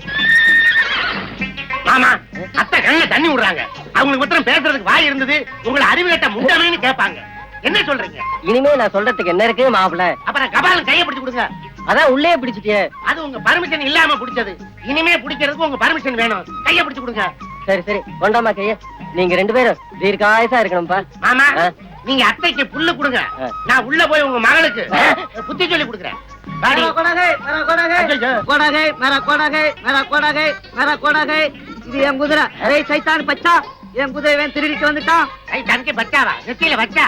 ஆமா, அத்தை கண்ணுல தண்ணி விடுறாங்க. அவங்களுக்கு மாத்திரம் பேசுறதுக்கு வாய் இருந்தது, உங்களை அறிவு கட்ட முண்டமேன்னு கேட்பாங்க. என்ன சொல்றீங்க? இனிமே நான் சொல்றதுக்கு என்ன இருக்கு மாப்பிள? அப்புறம் கபாலம் கைய பிடிச்சு கொடுங்க. அதான் உள்ளே பிடிச்சிட்டியே. அது உங்க பர்மிஷன் இல்லாம பிடிச்சது. இனிமே பிடிக்கிறதுக்கு உங்க பர்மிஷன் வேணும். கைய பிடிச்சு கொடுங்க. சரி சரி, கொண்டாமா கைய. நீங்க 2 பேரும் தீர்க்காயசா இருக்கணும்பா. ஆமா, ஆ. நீங்க அத்தைக்கு புல்லு கொடுங்க. ஆ. நான் உள்ள போய் உங்க மகளுக்கு புத்தி சொல்லி கொடுக்குறேன். வாடி. இது என் குதிரை. சைத்தான் பச்சா, என் குதிரை திருடிட்டு வந்துட்டான். கை தனக்கு பச்சாவா? நெத்தியில வச்சா?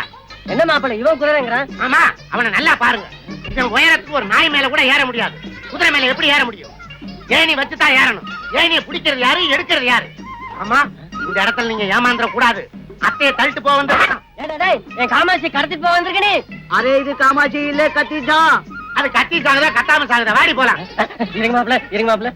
என்ன மாப்பிள இவன் குதிரைங்கிறான்? ஆமா, அவனை நல்லா பாருங்க. இந்த உயரத்துக்கு ஒரு நாய் மேல கூட ஏற முடியாது. குதிரை மேல எப்படி ஏற முடியும்? ஏணி வச்சுதான் ஏறணும். ஏணியை பிடிக்கிறது யாரு, எடுக்கிறது யாரு? ஆமா, இந்த இடத்துல நீங்க ஏமாந்துட கூடாது. அத்தையை தள்ளிட்டு போக வந்து ஏடா டேய், என் காமாட்சி கடத்திட்டு போக வந்திருக்க நீ. அரே இது காமாட்சி இல்ல, கத்திட்டான். அது கத்தி சாகுதா கத்தாம சாகுதா? வாடி போலாம். இருங்க மாப்பிள, இருங்க மாப்பிள.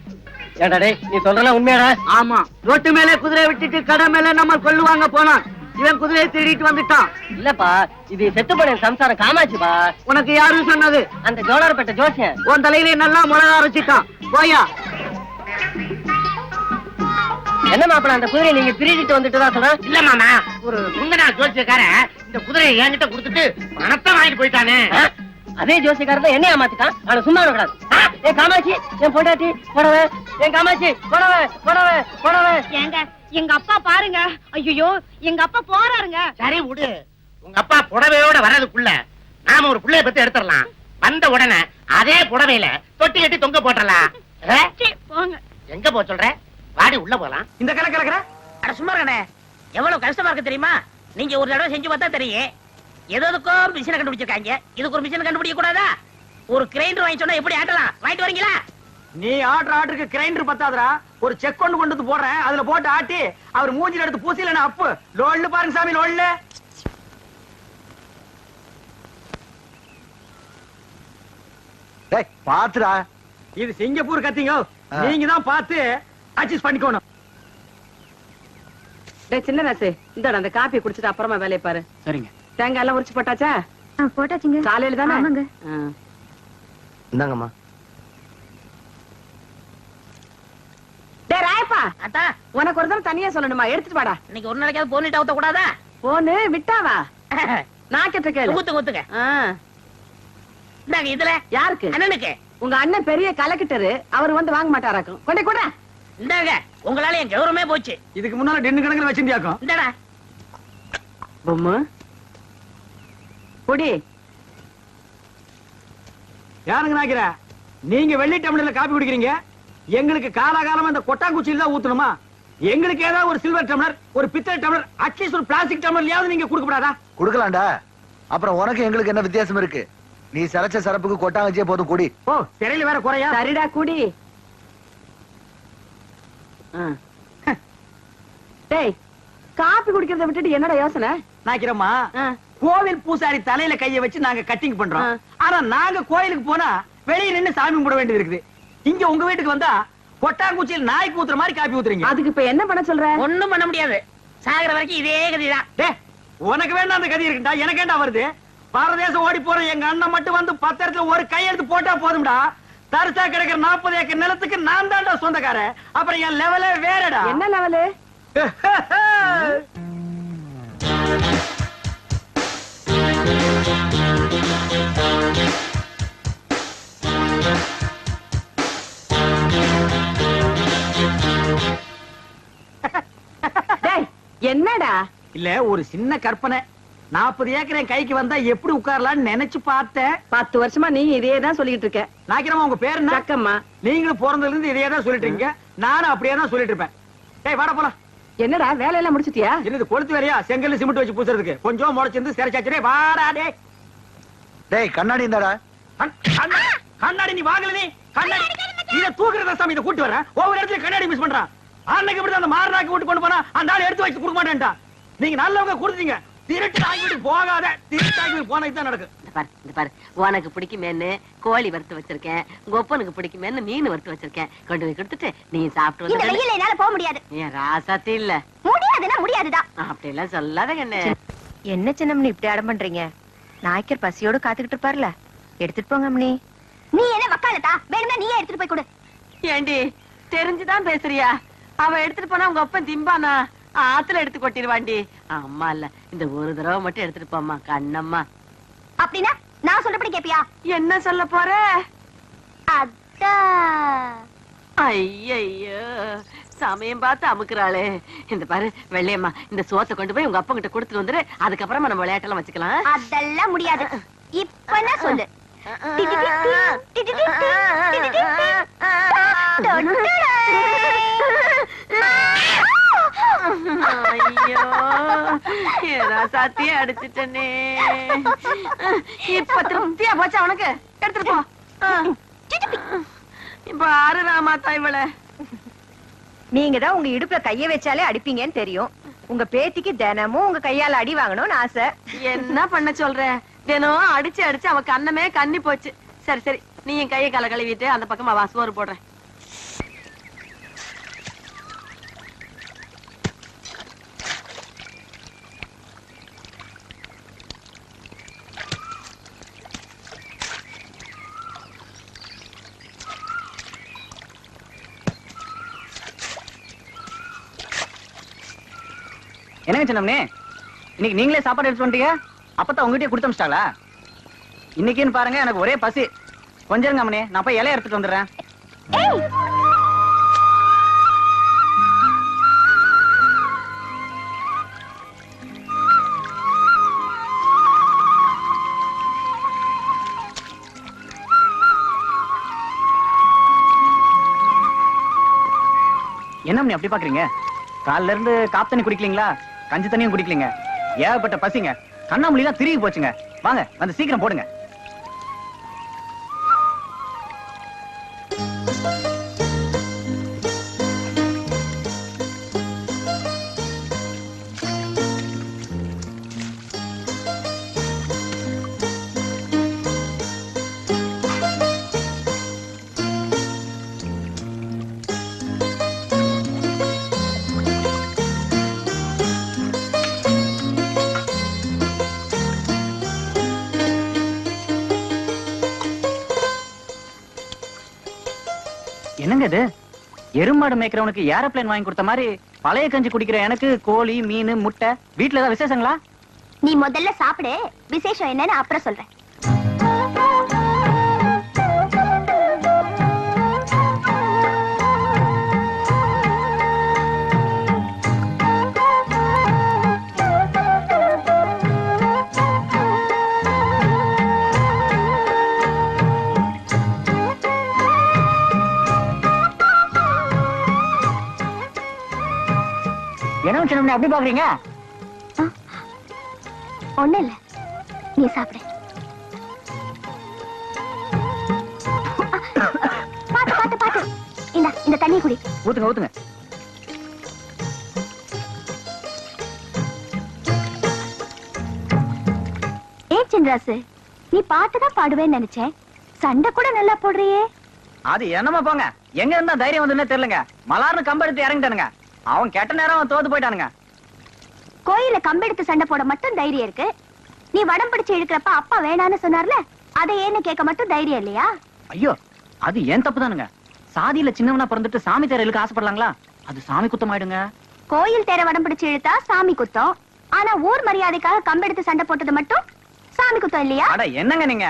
ஏடா டேய், நீ சொல்றலாம் உண்மையாடா? ஆமா, ரோட்டு மேல குதிரை விட்டுட்டு கடை மேல நம்ம கொள்ளுவாங்க போனான். இவன் குதிரையை திருடிட்டு வந்துட்டான். இல்லப்பா, இது செத்து போன சம்சாரம் காமாட்சிப்பா. உனக்கு யாரும் சொன்னது? அந்த ஜோலார்பேட்டை ஜோசியன். உன் தலையில நல்லா மிளகா அரைச்சிட்டான். போயா. என்ன மாப்பிள, அந்த குதிரையை நீங்க திருடிட்டு வந்துட்டு தான் சொல்ற? இல்ல மாமா, ஒரு முந்தனா ஜோசியக்காரன் இந்த குதிரையை என்கிட்ட கொடுத்துட்டு பணத்தை வாங்கிட்டு போயிட்டானே. அதே ஜோசியக்காரர் தான் என்னைய மாத்திட்டான். அவனை சும்மா விடக்கூடாது. என் காமாட்சி, என் பொண்டாட்டி புடவை, என் காமாட்சி புடவை புடவை புடவை. ஏங்க, எங்க அப்பா பாருங்க. ஐயோ, எங்க அப்பா போறாருங்க. சரி விடு. உங்க அப்பா புடவையோட வர்றதுக்குள்ள நாம ஒரு புள்ளைய பத்தி எடுத்துடலாம். வந்த உடனே அதே புடவையில தொட்டி கட்டி தொங்க போட்டுறலாம். சீ, போங்க. எங்க போ சொல்ற? வாடி உள்ள போலாம். இந்த கலக்கற அட சும்மா இருக்கனே. எவ்வளவு கஷ்டமா இருக்கு தெரியுமா? நீங்க ஒரு தடவை செஞ்சு பார்த்தா தெரியும். எதுக்கோ மிஷினை கண்டுபிடிச்சிருக்காங்க. இதுக்கு ஒரு மிஷின் கண்டுபிடிக்க கூடாதா? ஒரு கிரைண்டர் வாங்கி சொன்னா எப்படி ஆட்டலாம்? வாங்கிட்டு வரீங்களா? நீ ஆட்டுக்கு கிரைண்டர் பத்தாதரா. ஒரு செக் கொண்டு வந்து போடுறேன், அதுல போட்டு ஆட்டி அவர் மூஞ்சில எடுத்து பூசில அப்பு லோல்ல பாருங்க சாமி, லோல்ல. பாத்துடா, இது சிங்கப்பூர் கத்திங்க. நீங்க தான் பார்த்து அட்ஜஸ்ட் பண்ணிக்கணும். சின்ன ராசு, இந்த அந்த காப்பி குடிச்சிட்டு அப்புறமா வேலையை பாரு. சரிங்க. தேங்காய் எல்லாம் உரிச்சு போட்டாச்சா? போட்டாச்சுங்க. காலையில தானே? ஆமாங்க. இந்தாங்கம்மா. டேய் ராயப்பா, அத்தா, உனக்கு ஒரு தடவை தனியா சொல்லணுமா? எடுத்துட்டு வாடா. இன்னைக்கு ஒரு நாளைக்காவது போனிட்டு ஊத்த கூடாதா? போனு விட்டாவா? நான் கேட்ட கேளு. ஊத்துங்க ஊத்துங்க. ஆ, இந்தாங்க இதுல. யாருக்கு? அண்ணனுக்கு. உங்க அண்ணன் பெரிய கலெக்டரு, அவர் வந்து வாங்க மாட்டாராக்கும். கொண்டே கூட. இந்தாங்க, உங்களால என் கௌரவமே போச்சு. இதுக்கு முன்னால டென்னு கணக்குல வச்சிருந்தியாக்கும். இந்தாடா. பொம்மு குடி. யாருங்க நாக்கிற? நீங்க வெள்ளி டம்ளர்ல காப்பி குடிக்கிறீங்க, எங்களுக்கு காலாகாலமா இந்த கொட்டாங்குச்சியில தான் ஊத்தணுமா? எங்களுக்கு ஏதாவது ஒரு சில்வர் டம்ளர், ஒரு பித்தளை டம்ளர், அட்லீஸ்ட் ஒரு பிளாஸ்டிக் டம்ளர்லயாவது நீங்க கொடுக்கப்படாதா? குடுக்கலாம்டா. அப்புறம் உனக்கு எங்களுக்கு என்ன வித்தியாசம் இருக்கு? நீ சரச்ச சரப்புக்கு கொட்டாங்கச்சியே போதும், குடி. ஓ, சிறையில வேற குறையா? சரிடா குடி. ஆ. டேய், காப்பி குடிக்கிறத விட்டுட்டு என்னடா யோசனை? நாக்கிறம்மா, ஆ. கோவில் பூசாரி தலையில கைய வச்சு நாங்க கட்டிங் பண்றோம். ஆ. ஆனா நாங்க கோயிலுக்கு போனா வெளியே நின்னு சாமி கும்பிட வேண்டியது இருக்குது. இங்க உங்க வீட்டுக்கு வந்தா கொட்டாங்குச்சியில் நாய்க்கு ஊத்துற மாதிரி காப்பி ஊத்துறீங்க. அதுக்கு இப்ப என்ன பண்ண சொல்ற? ஒண்ணும் பண்ண முடியாது. சாகுற வரைக்கும் இதே கதிதான். டேய், உனக்கு வேணா அந்த கதி இருக்குடா, எனக்கு ஏண்டா வருது? பாரதேசம் ஓடி போற எங்க அண்ணன் மட்டும் வந்து 10 இடத்துல ஒரு கையெழுத்து போட்டா போதும்டா. தரிசா கிடக்கிற 40 ஏக்கர் நிலத்துக்கு நான் தான்டா சொந்தக்காரன். அப்புறம் என் லெவலே வேறடா. என்ன லெவலு? டேய், என்னடா? இல்ல, ஒரு சின்ன கற்பனை. 40 ஏக்கர் என் கைக்கு வந்தா எப்படி உட்காரலாம்னு நினைச்சு பார்த்தேன். 10 வருஷமா நீ இதே தான் சொல்லிட்டு இருக்க. நாக்கிறமா, உங்க பேரு என்ன? சக்கம்மா. நீங்களும் பிறந்ததுல இருந்து இதே தான் சொல்லிட்டு இருக்கீங்க. நானும் அப்படியே தான் சொல்லிட்டு இருப்பேன். டேய், வாடா போலாம். என்னடா வேலையெல்லாம் முடிச்சிட்டியா? என்னது கொளுத்து வேலையா? செங்கல்ல சிமெண்ட் வச்சு பூசுறதுக்கு கொஞ்சம் முளைச்சிருந்து சிறைச்சாச்சு. வாடா டேய். டேய், கண்ணாடி இந்தாடா. கண்ணாடி நீ வாங்கல? நீ கண்ணாடி இத தூக்குறத சாமி, இத கூட்டி வரேன். ஒவ்வொரு இடத்துல கண்ணாடி மிஸ் பண்றான். அன்னைக்கு இப்படி அந்த மாரனாக்கு விட்டு கொண்டு போனா அந்த ஆள் எடுத்து வச்சு கொடுக்க மாட்டேன்டா. நீங்க நல்லவங்க கொடுத்தீங்க, திருட்டு ஆகிட்டு போகாத, திருட்டு ஆகிட்டு போனது தான் நடக்கும். இந்த பாரு உனக்கு பிடிக்குமேன்னு கோழி வறுத்து வச்சிருக்கேன், உங்க ஒப்பனுக்கு பிடிக்குமேன்னு மீன் வறுத்து வச்சிருக்கேன். கொண்டு போய் கொடுத்துட்டு நீ சாப்பிட்டு இந்த வந்து. வெயில்ல என்னால போக முடியாது. ஏன் ராசாத்தி இல்ல? முடியாதுன்னா முடியாதுதான். அப்படி எல்லாம் சொல்லாத கண்ணு. என்ன சின்னம்னி இப்படி அடம் பண்றீங்க? நாய்க்கர் பசியோட காத்துக்கிட்டு இருப்பார்ல, எடுத்துட்டு போங்க அம்மனி. நீ என்ன வக்காலத்தா? வேணும்னா நீயே எடுத்துட்டு போய் கொடு. ஏண்டி தெரிஞ்சுதான் பேசுறியா? அவன் எடுத்துட்டு போனா உங்க அப்பன் திம்பானா? ஆத்துல எடுத்து கொட்டிடுவாண்டி. அம்மா இல்ல, இந்த ஒரு தடவை மட்டும் எடுத்துட்டு போம்மா கண்ணம்மா. அப்படின்னா நான் சொல்றபடி கேப்பியா? என்ன சொல்ல போற? அதான். ஐயோ சமயம் பார்த்து அமுக்குறாளே. இந்த பாரு வெள்ளையம்மா, இந்த சோத்தை கொண்டு போய் உங்க அப்பா கிட்ட கொடுத்துட்டு வந்துரு. அதுக்கப்புறமா நம்ம விளையாட்டெல்லாம் வச்சுக்கலாம். அதெல்லாம் முடியாது. இப்ப என்ன சொல்லு? ஐயோ சாத்தியே அடிச்சுட்டனே. இப்ப திருப்தியா போச்சா உனக்கு? எடுத்துட்டு போ. இப்ப ஆறு ராமாத்தா இவள. நீங்க தான் உங்க இடுப்புல கைய வச்சாலே அடிப்பீங்கன்னு தெரியும். உங்க பேத்திக்கு தினமும் உங்க கையால அடி வாங்கணும்னு ஆசை. என்ன பண்ண சொல்ற? தினம் அடிச்சு அடிச்சு அவ கண்ணமே கண்ணி போச்சு. சரி சரி, நீ என் கையை கால கழுவிட்டு அந்த பக்கமா வா, சோறு போடுறேன். என்னங்க சின்னம்னே, இன்னைக்கு நீங்களே சாப்பாடு எடுத்து வந்துட்டீங்க? அப்பதான் உங்ககிட்டயே கொடுத்து அமிச்சிட்டாளா? இன்னைக்குன்னு பாருங்க, எனக்கு ஒரே பசி. கொஞ்சம் இருங்க அம்மனே, நான் போய் இலைய எடுத்துட்டு வந்துடுறேன். என்ன அம்மனே அப்படி பாக்குறீங்க? காலைல இருந்து காப்பு தண்ணி குடிக்கலீங்களா? கஞ்சி தண்ணியும் குடிக்கலீங்க. ஏகப்பட்ட பசிங்க. கண்ணாமூலிலாம் திரும்பி போச்சுங்க. வாங்க வந்து சீக்கிரம் போடுங்க. என்னங்க இது? எருமாடு மேய்க்கிறவனுக்கு ஏரோப்ளேன் வாங்கி கொடுத்த மாதிரி பழைய கஞ்சி குடிக்கிற எனக்கு கோழி, மீன், முட்டை. வீட்டுல ஏதாவது விசேஷங்களா? நீ முதல்ல சாப்பிடு, விசேஷம் என்னன்னு அப்புறம் சொல்றேன். என்ன சின்ன அப்படி பாக்குறீங்க? ஒண்ணு இல்ல, நீ சாப்பிடு. பாத்து பாத்து பாத்து. இந்த தண்ணி குடி. ஊத்துங்க ஊத்துங்க. சின்ராசு, நீ பாட்டுதான் பாடுவேன்னு நினைச்சேன். சண்டை கூட நல்லா போடுறியே. அது என்னமா போங்க, எங்க இருந்தா தைரியம் வந்துன்னு தெரியலங்க. மலார்னு கம்பெடுத்து இறங்கிட்டானுங்க. அவன் கெட்ட நேரம் அவன் தோத்து போயிட்டானுங்க. கோயில கம்பெடுத்து சண்டை போட மட்டும் தைரியம் இருக்கு. நீ வடம் பிடிச்சு இழுக்கிறப்ப அப்பா வேணான்னு சொன்னார்ல, அதை ஏன்னு கேட்க மட்டும் தைரியம் இல்லையா? ஐயோ, அது ஏன் தப்பு தானுங்க. சாதியில சின்னவனா பிறந்துட்டு சாமி தேர இழுக்க ஆசைப்படலாங்களா? அது சாமி குத்தம் ஆயிடுங்க. கோயில் தேர வடம் பிடிச்சு இழுத்தா சாமி குத்தம். ஆனா ஊர் மரியாதைக்காக கம்பெடுத்து சண்டை போட்டது மட்டும் சாமி குத்தம் இல்லையா? அட என்னங்க நீங்க,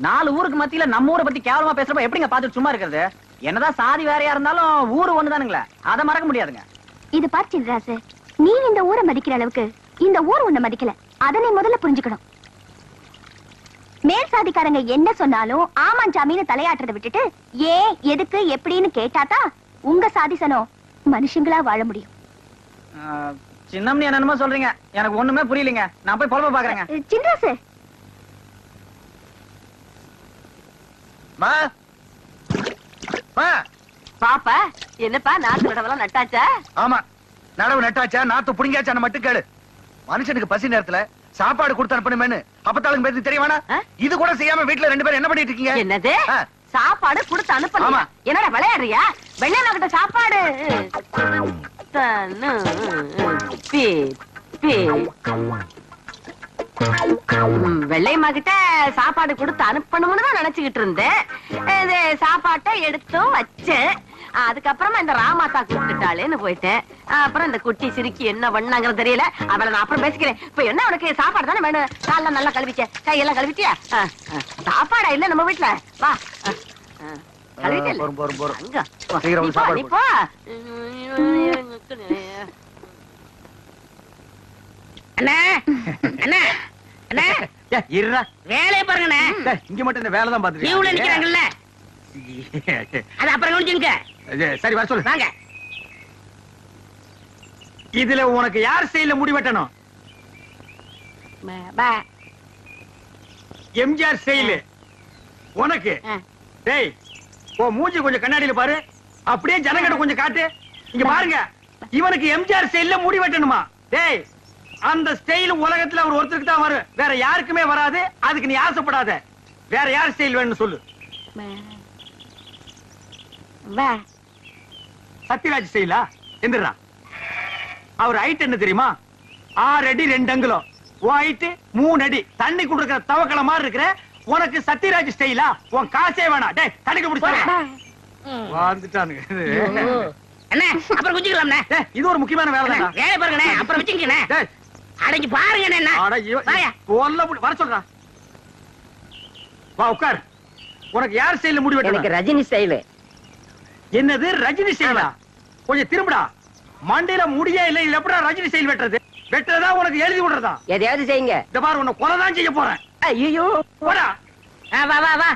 4 ஊருக்கு மத்தியில நம்ம ஊரை பத்தி கேவலமா பேசுறப்ப எப்படிங்க பாத்துட்டு சும்மா இருக்கிறது? என்னதான் சாதி வேறையா இருந்தாலும் ஊரு ஒண்ணுதானுங்களே, அதை மறக்க முடியாதுங்க. இது பார் சின்ராசு, நீ இந்த ஊரை மதிக்கிற அளவுக்கு இந்த ஊர் உன்னை மதிக்கல. அதை நீ முதல்ல புரிஞ்சுக்கணும். மேல் சாதிக்காரங்க என்ன சொன்னாலும் ஆமாஞ்சாமின்னு தலையாட்டுறதை விட்டுட்டு ஏன் எதுக்கு எப்படின்னு கேட்டாதான் உங்க சாதிசனம் மனுஷங்களா வாழ முடியும். சின்னம்னி என்னமோ சொல்றீங்க, எனக்கு ஒண்ணுமே புரியலங்க. நான் போய் பொழப்ப பாக்குறேங்க. சின்ராசு, பாப்பா என்னப்பா, நாத்து நடவெல்லாம் நட்டாச்சா? ஆமா, நடவு நட்டாச்சா, நாத்து புடிங்காச்சான்னு மட்டும் கேளு. மனுஷனுக்கு பசி நேரத்துல சாப்பாடு கொடுத்து அனுப்பணுமேனு அப்பத்தாளுக்கு பேருக்கு தெரியவானா? இது கூட செய்யாம வீட்டுல 2 பேரும் என்ன பண்ணிட்டு இருக்கீங்க? என்னது சாப்பாடு கொடுத்து அனுப்பலாமா? என்னடா விளையாடுறியா? வெள்ளை கிட்ட சாப்பாடு வெள்ளையம்மா கிட்ட சாப்பாடு கொடுத்து அனுப்பணும்னு தான் நினைச்சுக்கிட்டு இருந்தேன். இது சாப்பாட்டை எடுத்தும் வச்சேன். அதுக்கப்புறமா இந்த ராமாத்தா கூப்பிட்டுட்டாளேன்னு போயிட்டேன். அப்புறம் இந்த குட்டி சிரிக்கி என்ன பண்ணாங்கன்னு தெரியல. அவளை நான் அப்புறம் பேசிக்கிறேன். இப்ப என்ன உனக்கு சாப்பாடு தானே வேணும்? காலெல்லாம் நல்லா கழுவிக்க, கையெல்லாம் கழுவிட்டியா? சாப்பாடா இல்ல நம்ம வீட்டுல? வா வேலையை பாருங்க. இங்க மட்டும் இந்த வேலை தான் பாத்துருக்கீங்க. நீவுல நிக்கிறாங்கல்ல, அது அப்புறம் கவனிச்சுங்க. சரி வர சொல்லு. வாங்க. இதுல உனக்கு யார் ஸ்டைல்ல முடி வெட்டணும்? எம்ஜிஆர் ஸ்டைல் உனக்கு. டேய் ஓ மூஞ்சி கொஞ்சம் கண்ணாடியில பாரு, அப்படியே ஜனங்கட கொஞ்சம் காட்டு. இங்க பாருங்க, இவனுக்கு எம்ஜிஆர் ஸ்டைல்ல முடி வெட்டணுமா? டேய் அந்த ஸ்டைல் உலகத்துல அவர் ஒருத்தருக்கு தான் வரும், வேற யாருக்குமே வராது. அதுக்கு நீ ஆசைப்படாத. வேற யார் ஸ்டைல் வேணும்னு சொல்லு. சத்யராஜ் ஸ்டைலா? எந்திரா. அவர் ஹைட் என்ன தெரியுமா? 6 அடி 2 அங்குலம். ஹைட் 3 அடி. தண்ணி குடுக்கிற தவக்கல மாதிரி இருக்கிற உனக்கு சத்யராஜ் ஸ்டைலா? உன் காசே வேணாம். டேய் தண்ணிக்கு பிடிச்சாங்க வந்துட்டானுங்க. அண்ணே அப்புறம் குஞ்சிக்கலாம். இது ஒரு முக்கியமான வேலை தான். வேலை பாருங்க, அப்புறம் வச்சுங்க. அடங்கி பாருங்க. என்ன வர சொல்றா. வா உட்கார். உனக்கு யார் ஸ்டைல்ல முடி வெட்டணும்? எனக்கு ரஜினி ஸ்டைல். என்னது ரஜினி ஸ்டைலா? கொஞ்சம் திரும்படா. மண்டையில முடியே இல்ல, இல்ல எப்படா ரஜினி ஸ்டைல் வெட்டுறது? வெட்டுறதா உனக்கு எழுதி விடுறதா? எதையாவது செய்யுங்க. இந்த பாரு உன்னை கொலை தான் செய்ய போறேன். ஐயோ போடா. வா வா வா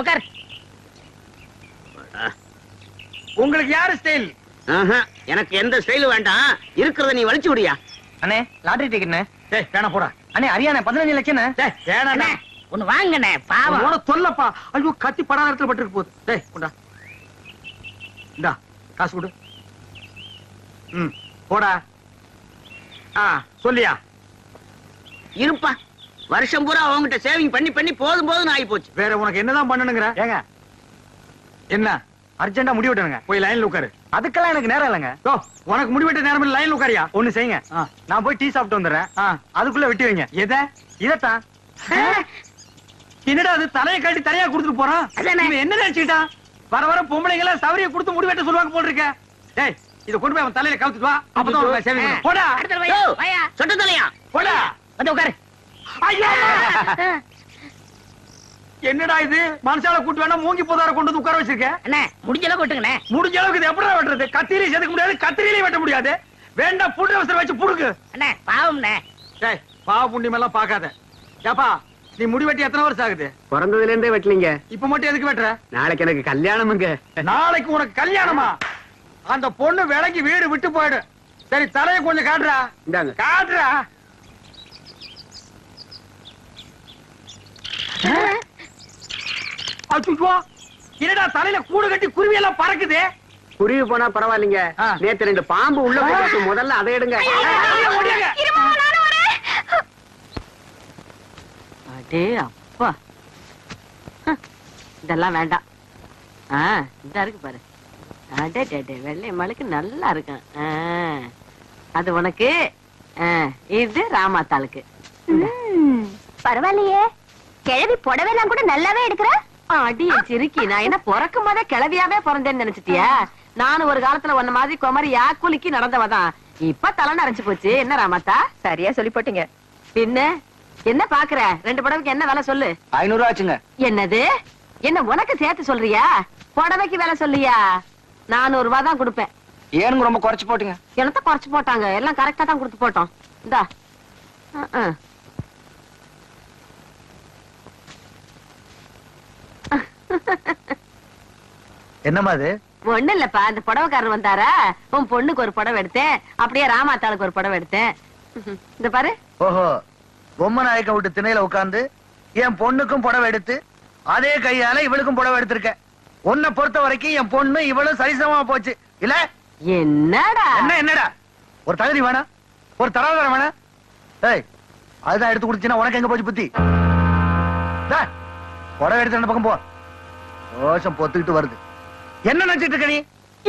உட்கார். உங்களுக்கு யாரு ஸ்டைல்? எனக்கு எந்த ஸ்டைல் வேண்டாம், இருக்கிறத நீ வலிச்சு விடியா. அண்ணே லாட்டரி டிக்கெட்ண்ணே. டேய் வேணா போடா. அண்ணே அரியாண்ணே 15 லட்சம். டேய் வேணாண்ணே. ஒண்ணு வாங்கண்ணே, பாவம். உன தொல்லப்பா. ஐயோ கத்தி படாத இடத்துல பட்டுருக்கு போகுது. டேய் கொண்டா. இந்தா காசு கொடு. போடா. சொல்லியா? இருப்பா, வருஷம் பூரா அவங்ககிட்ட சேவிங் பண்ணி பண்ணி போதும் போதும் ஆகி போச்சு. வேற உனக்கு என்னதான் பண்ணணுங்கிற? ஏங்க என்ன அர்ஜென்டா முடி வெட்டணுங்க. போய் லைன்ல உட்காரு. அதுக்கெல்லாம் எனக்கு நேரம் இல்லைங்க. உனக்கு முடி வெட்ட நேரம் இல்ல, லைன்ல உட்காரியா? ஒண்ணு செய்யுங்க, நான் போய் டீ சாப்பிட்டு வந்துடுறேன். அதுக்குள்ள வெட்டி வைங்க. எதை? இதத்தான். என்னடா அது தலையை கட்டி தனியா கொடுத்துட்டு போறான்? என்ன நினைச்சுக்கிட்டான்? வர வர பொம்பளைங்க எல்லாம் சவரிய கொடுத்து முடி வெட்ட சொல்லுவாங்க போல் இருக்க. டேய் இத கொண்டு போய் அவன் தலையில கவுத்துட்டு வா. அப்பதான் உனக்கு சேவிங் பண்ணும். போடா. சொட்ட தலையா? போடா. வந்து உட்காரு. ஐயோ என்னடா இது? மனுஷால கூட்டு வேணா மூங்கி போதார கொண்டு வந்து உட்கார வச்சிருக்க. அண்ணே முடிஞ்ச அளவுக்கு வெட்டுங்கண்ணே. முடிஞ்ச அளவுக்கு இது எப்படா வெட்டுறது? கத்திரியில செதுக்க முடியாது, கத்திரியிலே வெட்ட முடியாது. வேண்டாம் புண்டு அவசரம் வச்சு புடுங்க. அண்ணே பாவம்ண்ணே. டேய் பாவ புண்ணியம் எல்லாம் பாக்காத. ஏப்பா நீ முடி வெட்டி எத்தனை வருஷம் ஆகுது? பிறந்ததுல இருந்தே வெட்டலீங்க. இப்ப மட்டும் எதுக்கு வெட்டுற? நாளைக்கு எனக்கு கல்யாணமுங்க. நாளைக்கு உனக்கு கல்யாணமா? அந்த பொண்ணு விலைக்கு வீடு விட்டு போயிடு. சரி தலையை கொஞ்சம் காட்டுறா. இந்தாங்க. காட்டுறா. அச்சுவா என்னடா தலையில கூடு கட்டி குருவி எல்லாம் பறக்குது. குருவி போனா பரவாயில்லைங்க. நேத்து 2 பாம்பு உள்ள போட்டு முதல்ல அதை எடுங்க. அடே அப்பா, இதெல்லாம் வேண்டாம். இதா இருக்கு பாரு. அடே டே வெள்ளை மலைக்கு நல்லா இருக்கும். அது உனக்கு, இது ராமாத்தாளுக்கு. பரவாயில்லையே, கிழவி புடவைலாம் கூட நல்லாவே எடுக்கிற. அடிய சிரிக்கி, நான் என்ன பிறக்கும் போதே கிளவியாவே பிறந்தேன்னு நினைச்சிட்டியா? நானும் ஒரு காலத்துல உன்ன மாதிரி குமரியா குலுக்கி நடந்தவதான். இப்ப தலை நரைச்சு போச்சு. என்ன ராமாத்தா? சரியா சொல்லி போட்டீங்க. பின்ன என்ன பாக்குற? 2 புடவைக்கு என்ன விலை சொல்லு. 500 ஆச்சுங்க. என்னது? என்ன உனக்கு சேர்த்து சொல்றியா? புடவைக்கு விலை சொல்லியா? 400 ரூபாய் தான் கொடுப்பேன். ஏனுங்க ரொம்ப குறைச்சு போட்டுங்க. என்னத்த குறைச்சு போட்டாங்க? எல்லாம் கரெக்டா தான் கொடுத்து போட்டோம். இந்தா. என்னமா அது? ஒண்ணு இல்லப்பா, அந்த புடவைக்காரர் வந்தாரா, உன் பொண்ணுக்கு ஒரு புடவை எடுத்தேன், அப்படியே ராமாத்தாளுக்கு ஒரு புடவை எடுத்தேன். இந்த பாரு. ஓஹோ, பொம்மை நாயக்க விட்டு திணையில உட்கார்ந்து என் பொண்ணுக்கும் புடவை எடுத்து அதே கையால இவளுக்கும் புடவை எடுத்திருக்க. உன்னை பொறுத்த வரைக்கும் என் பொண்ணு இவளும் சரிசமமா போச்சு இல்ல? என்னடா என்னடா? ஒரு தகுதி வேணா, ஒரு தராதரம் வேணா. ஏய் அதுதான் எடுத்து குடிச்சுன்னா உனக்கு எங்க போச்சு புத்தி? புடவை எடுத்து அந்த பக்கம் போ. ரோஷம் பொத்துக்கிட்டு வருது. என்ன நினைச்சிட்டு இருக்க நீ?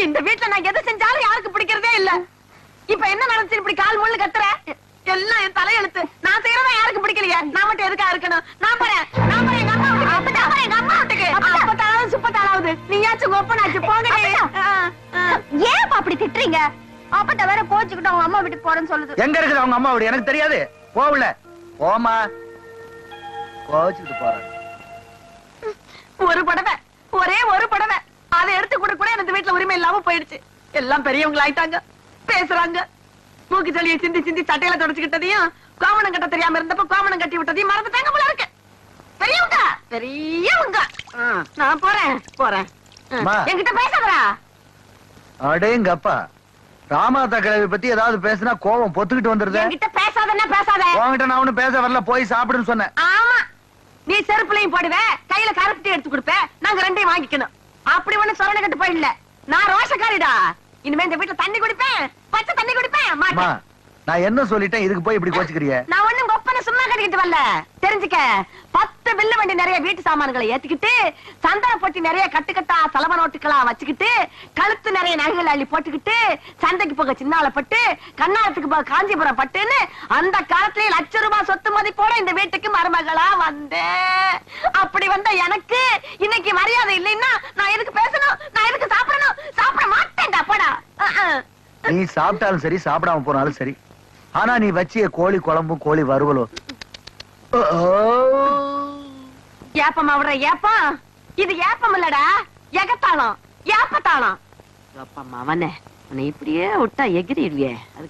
இந்த வீட்டுல நான் எதை செஞ்சாலும் யாருக்கு பிடிக்கிறதே இல்ல. இப்ப என்ன நினைச்சு இப்படி கால் முள்ளு கத்துற? எல்லாம் என் தலையெழுத்து. நான் செய்யறதா யாருக்கு பிடிக்கலையே, நான் மட்டும் எதுக்கா இருக்கணும்? நான் போறேன் எங்க அம்மா வீட்டுக்கு. எங்க அம்மா வீட்டுக்கு அப்பத்தாளாவது சுப்பத்தாளாவது நீயாச்சும் ஒப்பனாச்சு போங்க. ஏன் அப்படி திட்டுறீங்க? அப்பட்ட வேற கோச்சுக்கிட்டு அவங்க அம்மா வீட்டுக்கு போறேன்னு சொல்லுது. எங்க இருக்குது அவங்க அம்மா வீடு? எனக்கு தெரியாது. போகல போமா கோச்சுக்கிட்டு போறேன். ஒரு புடவை, ஒரே ஒரு புடவை, அதை எடுத்து கூட எனக்கு வீட்டுல உரிமை இல்லாம போயிடுச்சு. எல்லாம் பெரியவங்க ஆயிட்டாங்க, பேசுறாங்க. மூக்கு சளியை சிந்தி சிந்தி சட்டையில தொடச்சுக்கிட்டதையும் கோமணம் கட்ட தெரியாம இருந்தப்ப கோமணம் கட்டி விட்டதையும் மறந்துட்டாங்க போல இருக்கு. பெரியவங்க. நான் போறேன். என்கிட்ட பேசாதடா. அடேங்கப்பா, ராமாதா கிழவி பத்தி ஏதாவது பேசினா கோவம் பொத்துக்கிட்டு வந்துருது. என்கிட்ட பேசாதன்னா பேசாத. உன்கிட்ட நான் ஒண்ணும் பேச வரல, போய் சாப்பிடுன்னு சொன்னேன். ஆமா, நீ செருப்புலையும் போடுவ, கையில கருப்பட்டி எடுத்து கொடுப்ப, நாங்க ரெண்டையும் வாங்கிக்கணும். அப்படி ஒண்ணு சொரணை கட்டு போயிடல. நான் ரோஷக்காரிடா. இனிமே இந்த வீட்டுல தண்ணி குடிப்பேன், பச்சை தண்ணி குடிப்பேன் மாட்டேன். நான் என்ன சொல்லிட்டேன், இதுக்கு போய் இப்படி கோச்சுக்கிறிய? நான் ஒண்ணும் கொப்பனை சும்மா கட்டிக்கிட்டு வரல, தெரிஞ்சுக்க. 10 பில்லு வண்டி நிறைய வீட்டு சாமான்களை ஏத்துக்கிட்டு, சந்தன பொட்டி நிறைய கட்டுக்கட்டா செலவ நோட்டுகளா வச்சுக்கிட்டு, கழுத்து நிறைய நகைகள் அள்ளி போட்டுக்கிட்டு, சந்தைக்கு போக சின்னாலப்பட்டு, கண்ணாலத்துக்கு போக காஞ்சிபுரம் பட்டுன்னு அந்த காலத்திலேயே ₹1,00,000 சொத்து மதிப்போட இந்த வீட்டுக்கு மருமகளா வந்தேன். அப்படி வந்த எனக்கு இன்னைக்கு மரியாதை இல்லைன்னா நான் எதுக்கு பேசணும்? நான் எதுக்கு சாப்பிடணும்? சாப்பிட மாட்டேன்டா போடா. நீ சாப்பிட்டாலும் சரி, சாப்பிடாம போனாலும் சரி, ஆனா நீ வச்சிய கோழி குழம்பும் கோழி வறுவலும் ஏப்பம் அவர ஏப்பம். இது ஏப்பம் இல்லடா, எகத்தாளம், ஏப்பத்தாளம். அப்பா அவனே உன்னை இப்படியே விட்டா எகிரிடுவியே. அதுக்கு